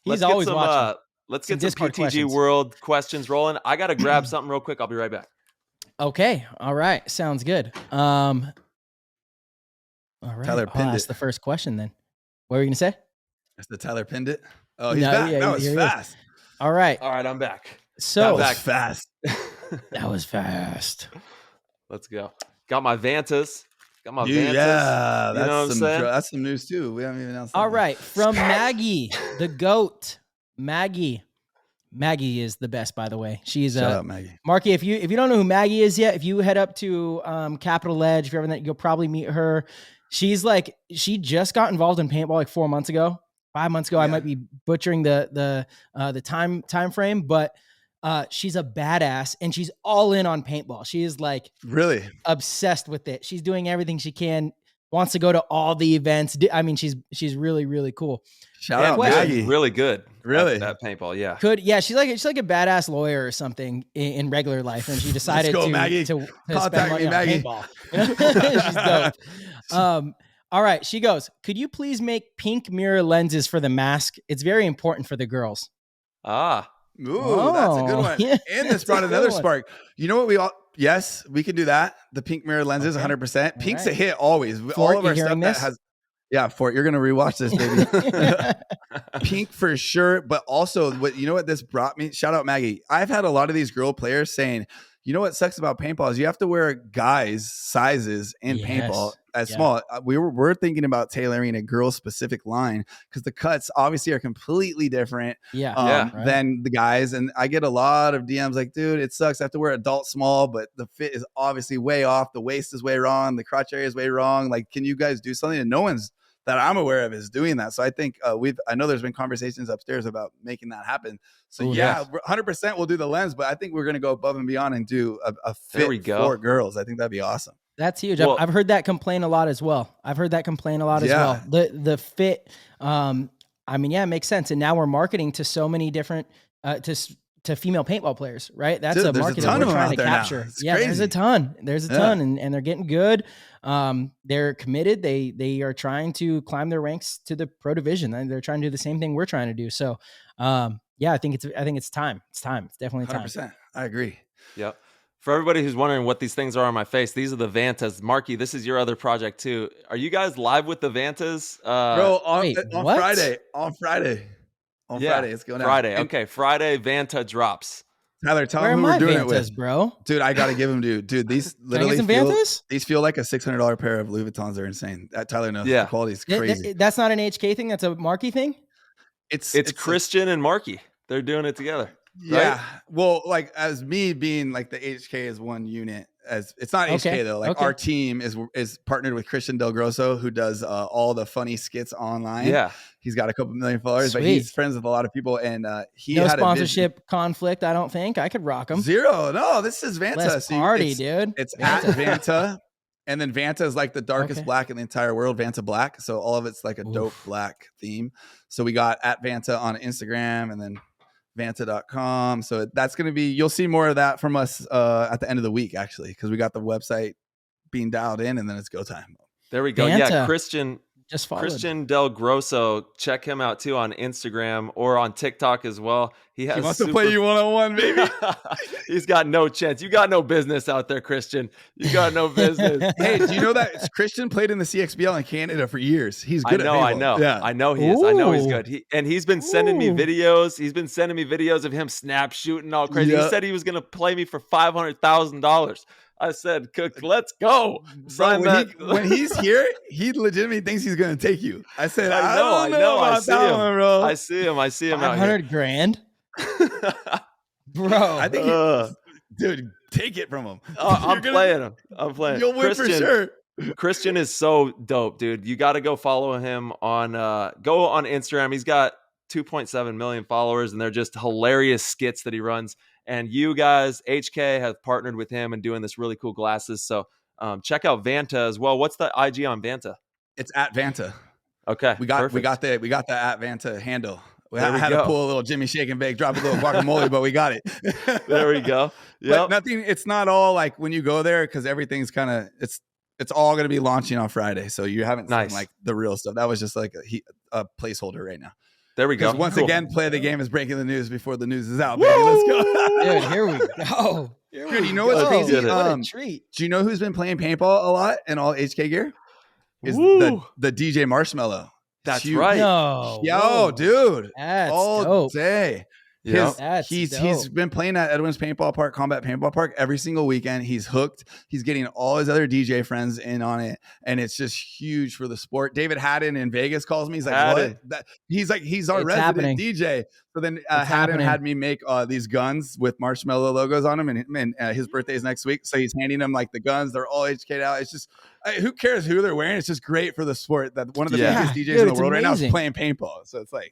He's always watching. Let's get some PTG World questions rolling. I got to grab something real quick. I'll be right back. Okay. All right. Sounds good. All right. Tyler pinned that's it. The first question then. What were you going to say? That's the Tyler pinned it. Oh, he's back. That was fast. All right. All right. I'm back. So that was fast. That was fast. Let's go. Got my Vantas. Got my Dude, Vantas. yeah, You know what I'm saying? That's some news too. We haven't even announced that. All right, from Maggie, the GOAT. Maggie is the best, by the way. She's Shout out Maggie. Marky, if you don't know who Maggie is yet, if you head up to Capitol Edge, if you're ever there, you'll probably meet her. She just got involved in paintball like 5 months ago. Yeah. I might be butchering the time frame, but she's a badass and she's all in on paintball. She is like really obsessed with it. She's doing everything she can. Wants to go to all the events. I mean, she's really, really cool. Shout out Maggie. Really good. Really? That paintball, yeah. She's like a badass lawyer or something in regular life, and she decided to spend money on Maggie. paintball. She's dope. All right, she goes, could you please make pink mirror lenses for the mask? It's very important for the girls. Ooh, that's a good one. Yeah, and this brought another spark. You know what yes, we can do that. The pink mirror lenses, 100%. Pink's a hit always. Fort, all of our stuff that has, Fort, you're going to rewatch this, baby. Pink for sure. But also what this brought me, shout out Maggie. I've had a lot of these girl players saying, you know what sucks about paintball is you have to wear guys sizes in paintball as small. We're thinking about tailoring a girl specific line because the cuts obviously are completely different than the guys. And I get a lot of DMs like, dude, it sucks. I have to wear adult small, but the fit is obviously way off. The waist is way wrong. The crotch area is way wrong. Like, can you guys do something? And no one's that I'm aware of is doing that. So I think I know there's been conversations upstairs about making that happen. So 100% we'll do the lens, but I think we're going to go above and beyond and do a fit for girls. I think that'd be awesome. That's huge. Well, I've heard that complain a lot as well. As well. The fit, it makes sense. And now we're marketing to so many different, to female paintball players, right? That's a market that we're trying to capture. Yeah, crazy. There's a ton and they're getting good. They're committed. They are trying to climb their ranks to the pro division, and they're trying to do the same thing we're trying to do. So, I think it's time. It's definitely time. 100%. I agree. Yep. For everybody who's wondering what these things are on my face, these are the Vantas. Marky, this is your other project too. Are you guys live with the Vantas? Bro, on Friday. On Friday, it's going out. Friday. Okay, Friday Vanta drops. Tyler, tell them who we're doing Vantas, it with, bro. Dude, I gotta give them to you. Dude, these literally feel like a $600 pair of Louis Vuittons. They're insane. Tyler knows the quality is crazy. That's not an HK thing. That's a Marky thing. It's Christian and Marky. They're doing it together. Yeah. Right? Well, like as me being like the HK is one unit. As it's not HK though. Like our team is partnered with Christian Del Grosso, who does all the funny skits online. Yeah. He's got a couple million followers, but he's friends with a lot of people. And he had sponsorship conflict. I don't think I could rock him. Zero. No, this is Vanta. Let's party, dude. It's at Vanta. And then Vanta is like the darkest black in the entire world, Vanta Black. So all of it's like a dope black theme. So we got at Vanta on Instagram and then Vanta.com. So that's going to be, you'll see more of that from us at the end of the week, actually, because we got the website being dialed in and then it's go time. There we go. Vanta. Yeah, Christian Del Grosso. Check him out too on Instagram or on TikTok as well. He wants to play you one-on-one, baby. He's got no chance. You got no business out there, Christian. You got no business. Hey, do you know that Christian played in the CXBL in Canada for years? He's good. I know. Yeah. I know he is. I know he's good. He's been sending me videos. He's been sending me videos of him snap shooting all crazy. He said he was going to play me for $500,000. I said, Cook, let's go. Bro, when he's here, he legitimately thinks he's going to take you. I said, I know. I see him. One, bro. I see him out here. $500,000? Bro. I think dude, take it from him. I'm playing him. You'll win for sure. Christian is so dope, dude. You got to go follow him on Instagram. He's got 2.7 million followers, and they're just hilarious skits that he runs. And you guys, HK, have partnered with him and doing this really cool glasses. So check out Vanta as well. What's the IG on Vanta? It's at Vanta. Okay, we got the at Vanta handle. I had to pull a little Jimmy Shake and Bake, drop a little guacamole, but we got it. There we go. Yeah, nothing. It's not all like when you go there because everything's kind of it's all going to be launching on Friday. So you haven't seen like the real stuff. That was just like a placeholder right now. There we go. Once again, play the game is breaking the news before the news is out, baby. Let's go. Dude, here we go. Dude, you know what's crazy? What a treat. Do you know who's been playing paintball a lot and all HK gear? Is the DJ Marshmello. That's right. No. Yo, dude. That's all dope. day. He's been playing at Edwin's Paintball Park, Combat Paintball Park every single weekend. He's hooked. He's getting all his other DJ friends in on it, and it's just huge for the sport. David Haddon in Vegas calls me. He's like, "What?" He's our resident DJ. So then Haddon had me make these guns with Marshmello logos on them, and his birthday is next week, so he's handing them like the guns. They're all HK'd out. It's just who cares who they're wearing? It's just great for the sport that one of the biggest DJs in the world right now is playing paintball. So it's like,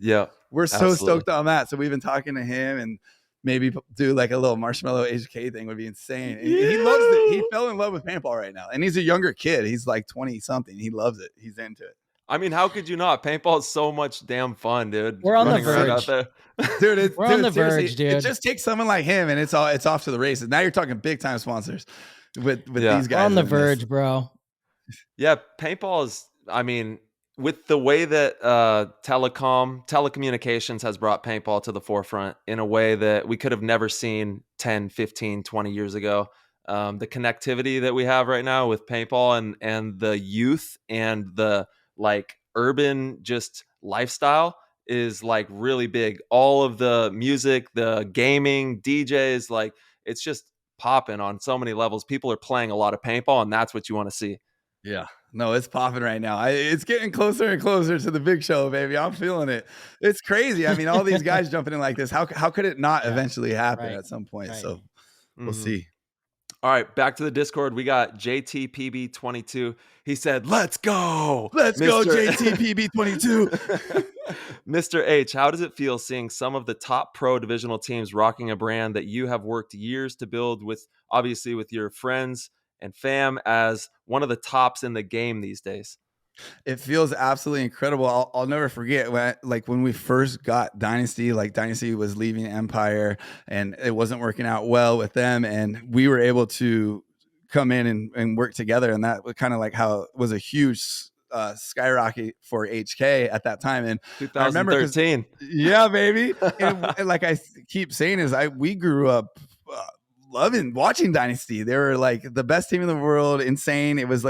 we're so stoked on that. So we've been talking to him, and maybe do like a little Marshmello HK thing would be insane. He loves it. He fell in love with paintball right now, and he's a younger kid. He's like 20 something. He loves it. He's into it. I mean, how could you not? Paintball is so much damn fun, dude. We're on the verge. Dude, we're on the verge, dude. It just takes someone like him, and it's off to the races. Now you're talking big time sponsors with these guys. We're on the verge, bro. Yeah, paintball is, I mean, with the way that telecommunications has brought paintball to the forefront in a way that we could have never seen 10, 15, 20 years ago. The connectivity that we have right now with paintball and the youth and the like urban just lifestyle is like really big. All of the music, the gaming, DJs, like it's just popping on so many levels. People are playing a lot of paintball, and that's what you want to see. Yeah, no, it's popping right now. It's getting closer and closer to the big show, baby. I'm feeling it. It's crazy. I mean, all these guys jumping in like this. How could it not eventually happen at some point? Right. So we'll see. All right, back to the Discord. We got JTPB22. He said, "Let's go. Let's go, JTPB22." Mr. H, how does it feel seeing some of the top pro divisional teams rocking a brand that you have worked years to build with, obviously with your friends and fam, as one of the tops in the game these days? It feels absolutely incredible. I'll never forget when we first got Dynasty, like Dynasty was leaving Empire and it wasn't working out well with them. And we were able to come in and work together. And that was kind of like how it was a huge skyrocket for HK at that time. And 2013. Yeah, baby. and like I keep saying is we grew up watching Dynasty. They were like the best team in the world, insane. It was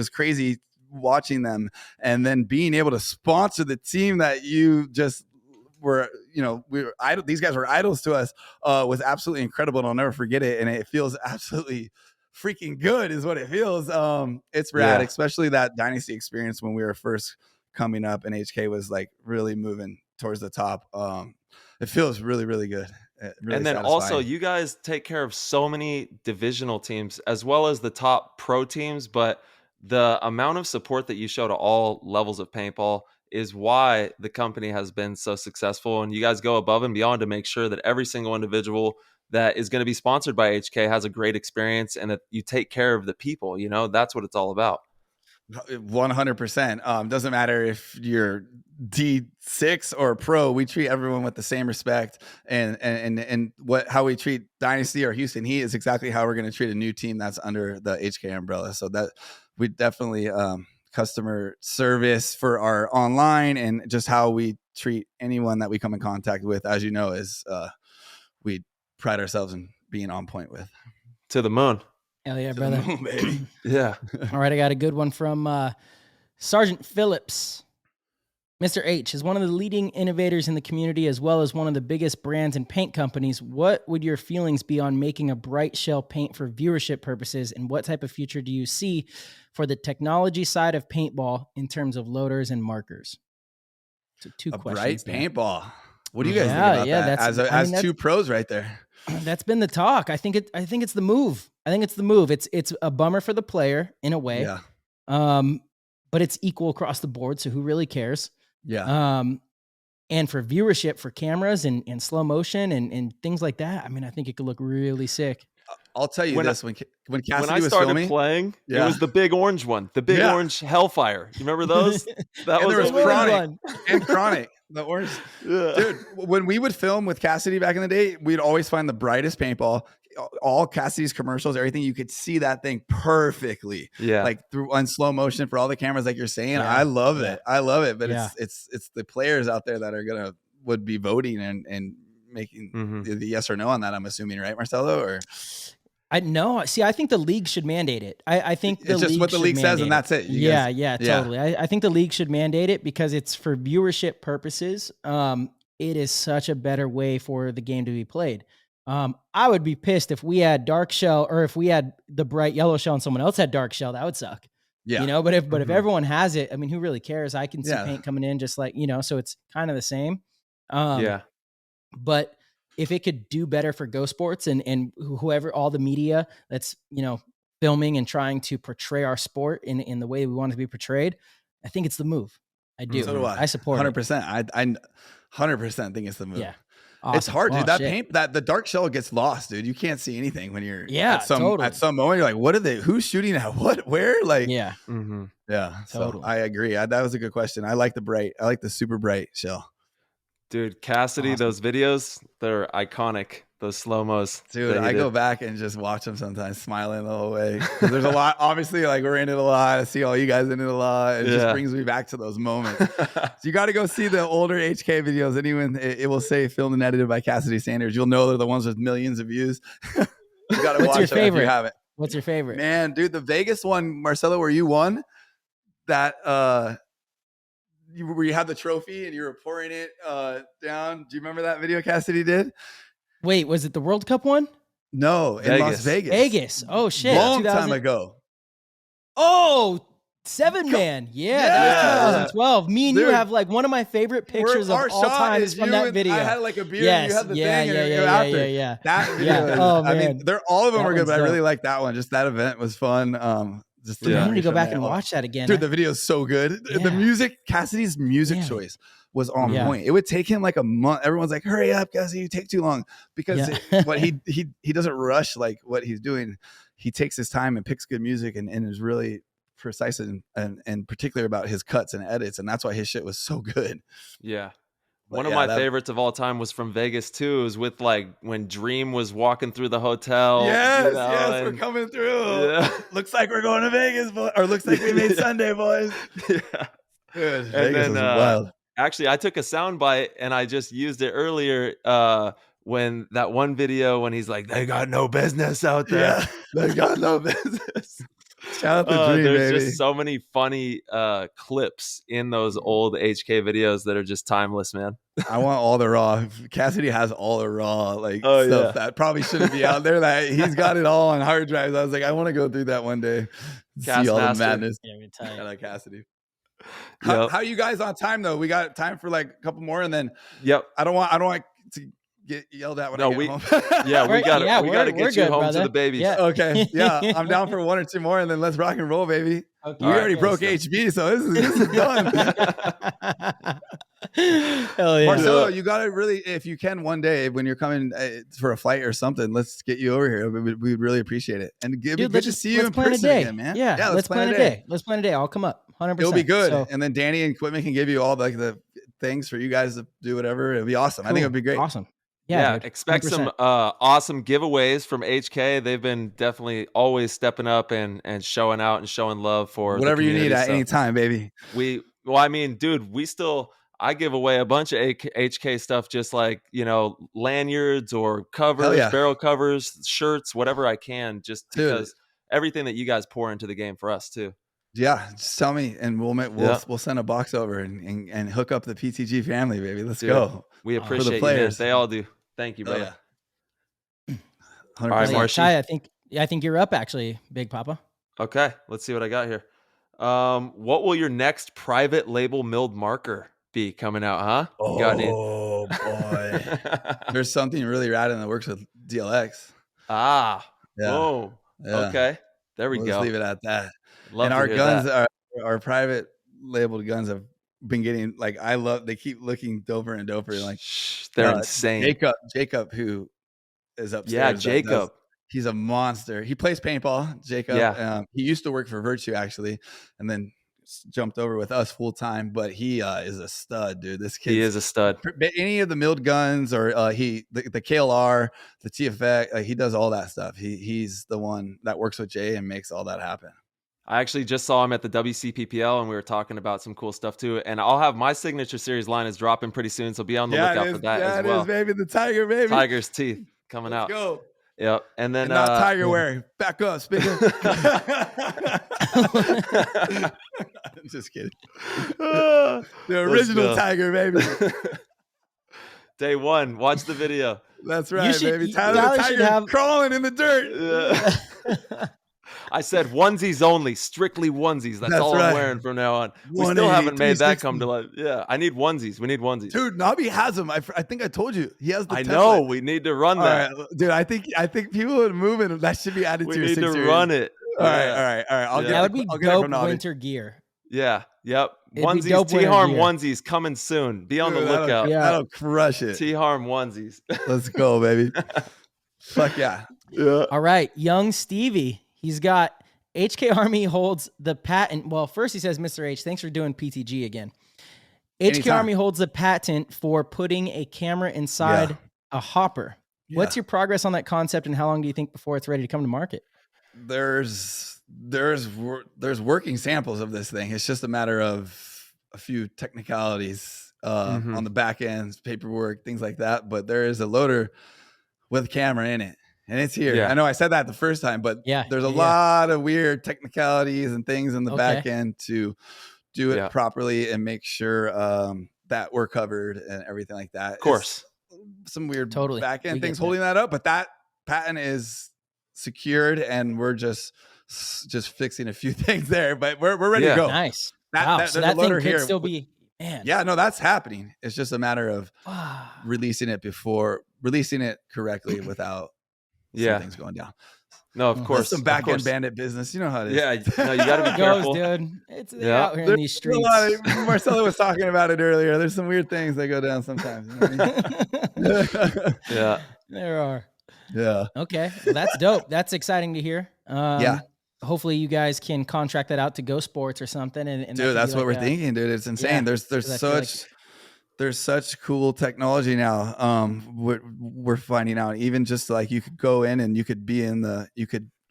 crazy watching them, and then being able to sponsor the team that you just were, these guys were idols to us, was absolutely incredible, and I'll never forget it. And it feels absolutely freaking good is what it feels. It's rad, especially that Dynasty experience when we were first coming up and HK was like really moving towards the top. It feels really, really good. Really and then satisfying. Also you guys take care of so many divisional teams as well as the top pro teams, but the amount of support that you show to all levels of paintball is why the company has been so successful. And you guys go above and beyond to make sure that every single individual that is going to be sponsored by HK has a great experience and that you take care of the people. That's what it's all about. 100%. Doesn't matter if you're D6 or pro, we treat everyone with the same respect, and how we treat Dynasty or Houston Heat is exactly how we're going to treat a new team that's under the HK umbrella. So that we definitely customer service for our online and just how we treat anyone that we come in contact with, as you know, is we pride ourselves in being on point with. To the moon. Hell yeah, brother. Moon, baby. Yeah. All right, I got a good one from Sergeant Phillips. Mr. H is one of the leading innovators in the community as well as one of the biggest brands and paint companies. What would your feelings be on making a bright shell paint for viewership purposes, and what type of future do you see for the technology side of paintball in terms of loaders and markers? So two questions. Bright paintball. What do you guys think about that? As two pros right there. That's been the talk. I think it's the move. It's a bummer for the player in a way. Yeah. But it's equal across the board. So who really cares? Yeah. And for viewership, for cameras and slow motion and things like that, I mean, I think it could look really sick. I'll tell you when Cassidy when I was started filming, playing, it was the big orange one, the big orange Hellfire. You remember those? That was Chronic and Chronic. The orange, dude. When we would film with Cassidy back in the day, we'd always find the brightest paintball. All Cassidy's commercials, everything, you could see that thing perfectly. Yeah, like through on slow motion for all the cameras, like you're saying. Yeah. I love it. But it's the players out there that would be voting and making the yes or no on that. I'm assuming, right, Marcelo? Or I think the league should mandate it. I think it's just what the league says, and that's it. Yeah, totally. I think the league should mandate it because it's for viewership purposes. it is such a better way for the game to be played. I would be pissed if we had dark shell, or if we had the bright yellow shell and someone else had dark shell. That would suck. Yeah. You know, but if everyone has it, I mean, who really cares? I can see Yeah. paint coming in just like, you know, so it's kind of the same. Yeah. But if it could do better for Go Sports and whoever, all the media that's, you know, filming and trying to portray our sport in the way we want it to be portrayed, I think it's the move. I do. So do I. I support 100%. I 100% think it's the move. Yeah. It's hard, dude. Oh, shit. The dark shell gets lost, dude. You can't see anything when you're at some moment. You're like, what are they? Who's shooting at what? Where? Like, yeah, yeah. Totally. So I agree. That was a good question. I like the super bright shell. Dude, Cassidy, those videos, they're iconic. Those slow-mos. Dude, I go back and just watch them sometimes, smiling the whole way. There's a lot, obviously, like we're in it a lot. I see all you guys in it a lot. It just brings me back to those moments. So you got to go see the older HK videos. Anyone, it will say filmed and edited by Cassidy Sanders. You'll know they're the ones with millions of views. You got to watch your them favorite? if you haven't. What's your favorite? Man, dude, the Vegas one, Marcelo, where you won that, where you had the trophy and you were pouring it down. Do you remember that video Cassidy did? Wait, was it the World Cup one? No, in Las Vegas. Vegas. Oh shit. Long time ago. Oh, 7-man. Yeah, that was 2012. Me and you have like one of my favorite pictures of all time from that video. I had like a beer. Yes. You had the Yeah. That video. Oh, I man. mean, all of them That are good, but I one's really like that one. Just that event was fun. Just I need to go back and watch that again. Dude, the video is so good. Yeah. The music, Cassidy's music choice was on point. It would take him like a month. Everyone's like, "Hurry up, Cassidy, you take too long." Because but he doesn't rush like what he's doing. He takes his time and picks good music and is really precise and particular about his cuts and edits, and that's why his shit was so good. Yeah. But One of my favorites of all time was from Vegas too. It was with like when Dream was walking through the hotel. Yes, we're coming through. Yeah. Looks like we're going to Vegas, or looks like we made Sunday, boys. Yeah. Good. And Vegas then, was wild. Actually, I took a soundbite and I just used it earlier when that one video when he's like, "They got no business out there. Yeah. They got no business." Shout out to Dream, there's baby. just so many funny clips in those old HK videos that are just timeless, man. I want all the raw. Cassidy has all the raw stuff that probably shouldn't be out there. That he's got it all on hard drives. I was like, I want to go through that one day. See all the madness. Shout out Cassidy. How you guys on time though? We got time for like a couple more, and then I don't want to get yelled at when I get home. We got to get you home brother. to the babies. Yeah. Okay. Yeah, I'm down for one or two more, and then let's rock and roll, baby. Okay. We already broke HB, so this is done. Hell yeah. Marcelo, you got to really, if you can one day when you're coming for a flight or something, let's get you over here. We'd really appreciate it. And good to see you in person again, man. Yeah, let's plan a day. Let's plan a day. I'll come up 100%. It'll be good. So, and then Danny and Quitman can give you all the things for you guys to do whatever. It'll be awesome. Cool. I think it'll be great. Awesome. Yeah, expect 100%. Some awesome giveaways from HK. They've been definitely always stepping up and showing out and showing love for whatever you need at any time, baby. I give away a bunch of HK stuff, just like, lanyards or covers, barrel covers, shirts, whatever I can, just because everything that you guys pour into the game for us too. Yeah, just tell me, and we'll send a box over and hook up the PTG family, baby. Let's go. We appreciate you, man. They all do. Thank you, brother. All right, Marshy. I think you're up, actually, Big Papa. Okay, let's see what I got here. What will your next private label milled marker be coming out, huh? Oh, boy. There's something really rad in the works with DLX. Yeah. Whoa. Yeah. Okay. There we go. Let's leave it at that. Love and to our hear guns, that. our private labeled guns have been getting they keep looking doper and doper. Like they're insane. Jacob, who is upstairs. Yeah, Jacob. He's a monster. He plays paintball, Jacob. Yeah. He used to work for Virtue actually, and then jumped over with us full time. But he is a stud, dude. This kid. He is a stud. Any of the milled guns or the KLR, the TFX, he does all that stuff. He's the one that works with Jay and makes all that happen. I actually just saw him at the WCPPL, and we were talking about some cool stuff too. And I'll have my signature series line is dropping pretty soon, so be on the lookout for that as well. It is, baby. The tiger, baby. Tiger's teeth coming out. Let's go. Yep. And then not tiger wear. Back up, speaker. I'm just kidding. The original tiger, baby. Day one. Watch the video. That's right, baby. Tyler Tyler the should Tiger have- crawling in the dirt. Yeah. I said onesies only, strictly onesies. That's all right. I'm wearing from now on. We still 180, haven't made that 360. come to life. Yeah, I need onesies. We need onesies. Dude, Nobby has them. I think I told you. He has the I template. know. We need to run All that. right, dude. I think people would move it. That should be added We to your need 6 to series. run it. All right. Yeah. I'll Yeah. get That would be I'll get it dope from Nobby. winter gear. Yeah. Yep. It'd be Onesies, dope winter T-Harm gear. onesies coming soon. Be on the Dude, that'll- lookout. Yeah. That'll crush it. T-Harm onesies. Let's go, baby. Fuck yeah. Yeah. All right, young Stevie. He's got HK Army holds the patent. Well, first he says, Mr. H, thanks for doing PTG again. HK Anytime. Army holds the patent for putting a camera inside a hopper. What's Yeah. your progress on that concept, and how long do you think before it's ready to come to market? There's working samples of this thing. It's just a matter of a few technicalities on the back ends, paperwork, things like that. But there is a loader with a camera in it, and it's here. Yeah. I know I said that the first time, but there's a lot of weird technicalities and things in the back end to do it properly and make sure that we're covered and everything like that. Of course. It's some weird Totally. back We end get things that. holding that up, but that patent is secured, and we're just fixing a few things there. But we're ready to go. Nice. Wow. So there's that a loader thing could here. still be, man. Yeah, no, that's happening. It's just a matter of releasing it correctly without some things going down. No, of course. That's some back of course. end bandit business. You know how it is. Yeah, no, you got to be It careful. goes, dude. It's out here in these There's streets. a lot Marcelo was talking about it earlier. There's some weird things that go down sometimes. You know what I mean? Yeah. There are. Yeah. Okay. Well, that's dope. That's exciting to hear. Yeah. Hopefully you guys can contract that out to Go Sports or something. And that Dude, could that's be what like we're thinking, dude. It's insane. Yeah, There's such cool technology now. We're finding out, even just like you could go in and you could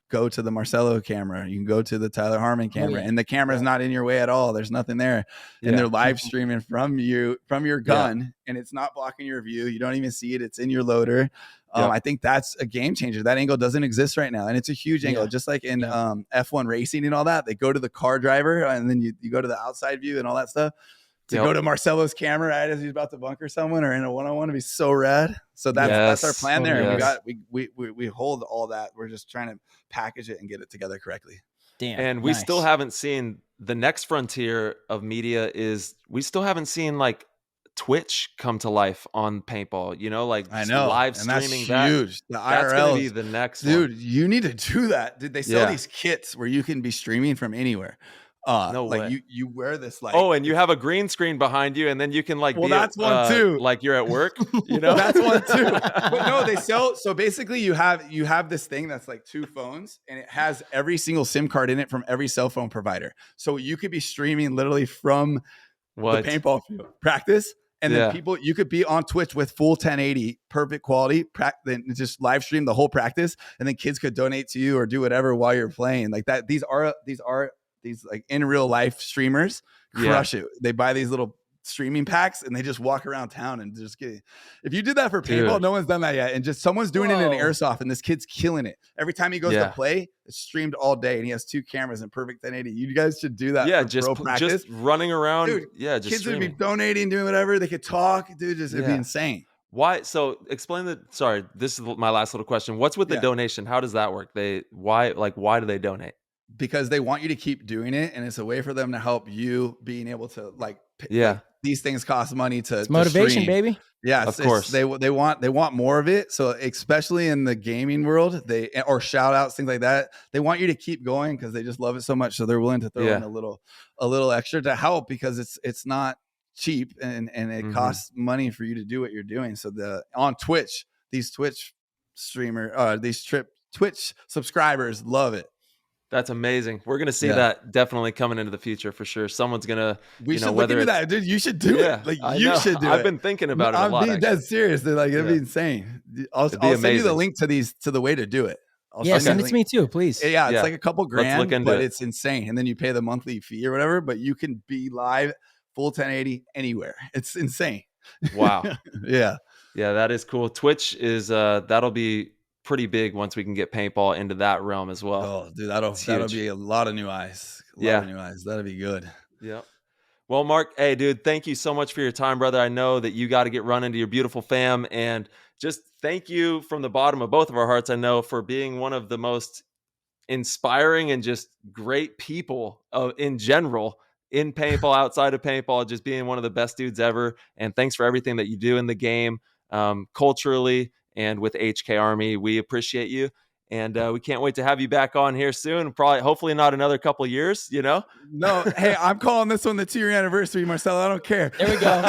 go to the Marshmello camera. You can go to the Tyler Harmon camera, and the camera's not in your way at all. There's nothing there. And they're live streaming from your gun, and it's not blocking your view. You don't even see it. It's in your loader. I think that's a game changer. That angle doesn't exist right now. And it's a huge angle, just like in F1 racing and all that. They go to the car driver, and then you go to the outside view and all that stuff. To go to Marcelo's camera right as he's about to bunker someone or in a one-on-one to be so rad. So that's our plan there. Yes. We hold all that. We're just trying to package it and get it together correctly. Damn. And we still haven't seen the next frontier of media is we still haven't seen like Twitch come to life on paintball, you know, like I know live and that's streaming huge. The that's gonna IRL be the next dude. one. You need to do that. Dude, they sell these kits where you can be streaming from anywhere. No like way. you wear this like and you have a green screen behind you, and then you can like that's one too. Like you're at work, you know. That's one too. But no, they sell. So basically, you have this thing that's like two phones, and it has every single SIM card in it from every cell phone provider. So you could be streaming literally from the paintball field practice, and then you could be on Twitch with full 1080, perfect quality. Then just live stream the whole practice, and then kids could donate to you or do whatever while you're playing. Like that. These like in real life streamers crush it. They buy these little streaming packs and they just walk around town and just get. If you did that for paintball, no one's done that yet. And just someone's doing it in airsoft, and this kid's killing it. Every time he goes to play, it's streamed all day, and he has 2 cameras in perfect 1080. You guys should do that. Yeah, for pro practice. just running around. Dude, just kids streaming. would be donating, doing whatever. They could talk, dude. It'd be insane. Why? So explain sorry, this is my last little question. What's with the donation? How does that work? Why do they donate? Because they want you to keep doing it, and it's a way for them to help you being able to like these things cost money to motivation, stream. baby. Yeah, of course. They want more of it. So especially in the gaming world, or shout outs, things like that. They want you to keep going because they just love it so much. So they're willing to throw in a little extra to help, because it's not cheap, and it costs money for you to do what you're doing. So on Twitch, these Twitch Twitch subscribers love it. That's amazing. We're gonna see that definitely coming into the future for sure. Someone's gonna. We should look into that, dude. You should do it. Like you should do it. I've been thinking about it a lot. I'm being dead serious. They're like, it'd be insane. I'll send you the link to the way to do it. Send it to me too, please. Yeah, it's like a couple grand, but it's insane. And then you pay the monthly fee or whatever, but you can be live full 1080 anywhere. It's insane. Wow. Yeah, that is cool. Twitch is that'll be pretty big once we can get paintball into that realm as well. Oh, dude, that'll be a lot of new eyes. That'll be good. Yeah. Well, Mark, hey, dude, thank you so much for your time, brother. I know that you got to get running to your beautiful fam, and just thank you from the bottom of both of our hearts, I know, for being one of the most inspiring and just great people in general in paintball, outside of paintball, just being one of the best dudes ever. And thanks for everything that you do in the game, culturally, and with HK Army. We appreciate you. And we can't wait to have you back on here soon. Probably, hopefully not another couple of years, you know? No, hey, I'm calling this one the 2-year anniversary, Marcelo. I don't care. There we go.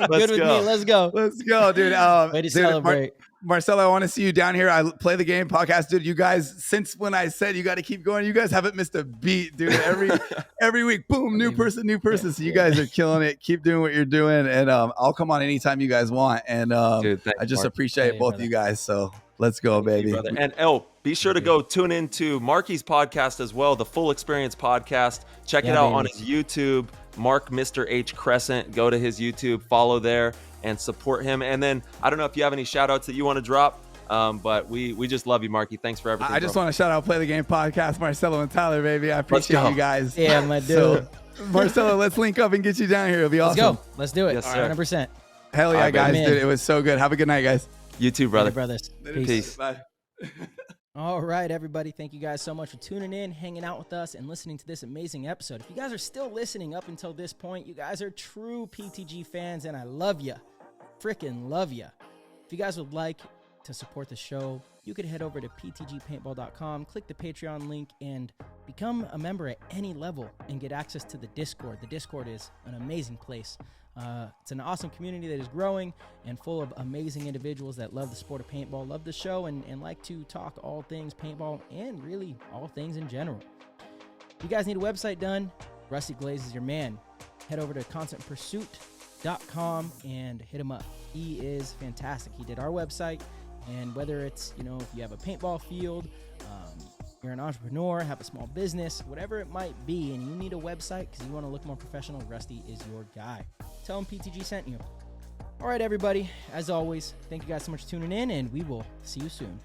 Good with me. Let's go. Let's go, dude. Way to celebrate. Marcelo, I want to see you down here. I play the game podcast, dude. You guys, since when I said you got to keep going, you guys haven't missed a beat, dude. Every week, boom, new person. So you guys are killing it. Keep doing what you're doing, and I'll come on anytime you guys want. And dude, I just appreciate both of you guys. So let's go, baby. You, and be sure to go tune into Marky's podcast as well, the Full Experience podcast. Check it out on his YouTube, Mark Mr. H Kressin. Go to his YouTube, follow there, and support him. And then I don't know if you have any shout outs that you want to drop, but we just love you, Marky. Thanks for everything. I just want to shout out Play the Game podcast, Marcelo and Tyler, baby. I appreciate you guys. Yeah, my dude. So, Marcelo, let's link up and get you down here. It'll be awesome. Let's go. Let's do it. Yes, 100%. Hell yeah, guys, dude. It was so good. Have a good night, guys. You too, brother. Brothers. Peace. Bye. All right, everybody. Thank you guys so much for tuning in, hanging out with us, and listening to this amazing episode. If you guys are still listening up until this point, you guys are true PTG fans, and I love you. Freaking love you. If you guys would like to support the show, you could head over to ptgpaintball.com, click the Patreon link, and become a member at any level and get access to the Discord. The Discord is an amazing place. It's an awesome community that is growing and full of amazing individuals that love the sport of paintball, love the show, and like to talk all things paintball and really all things in general. If you guys need a website done, Rusty Glaze is your man. Head over to constantpursuit.com and hit him up. He is fantastic. He did our website, and whether it's, if you have a paintball field, you're an entrepreneur, have a small business, whatever it might be, and you need a website because you want to look more professional, Rusty is your guy. Tell him PTG sent you. All right, everybody. As always, thank you guys so much for tuning in, and we will see you soon.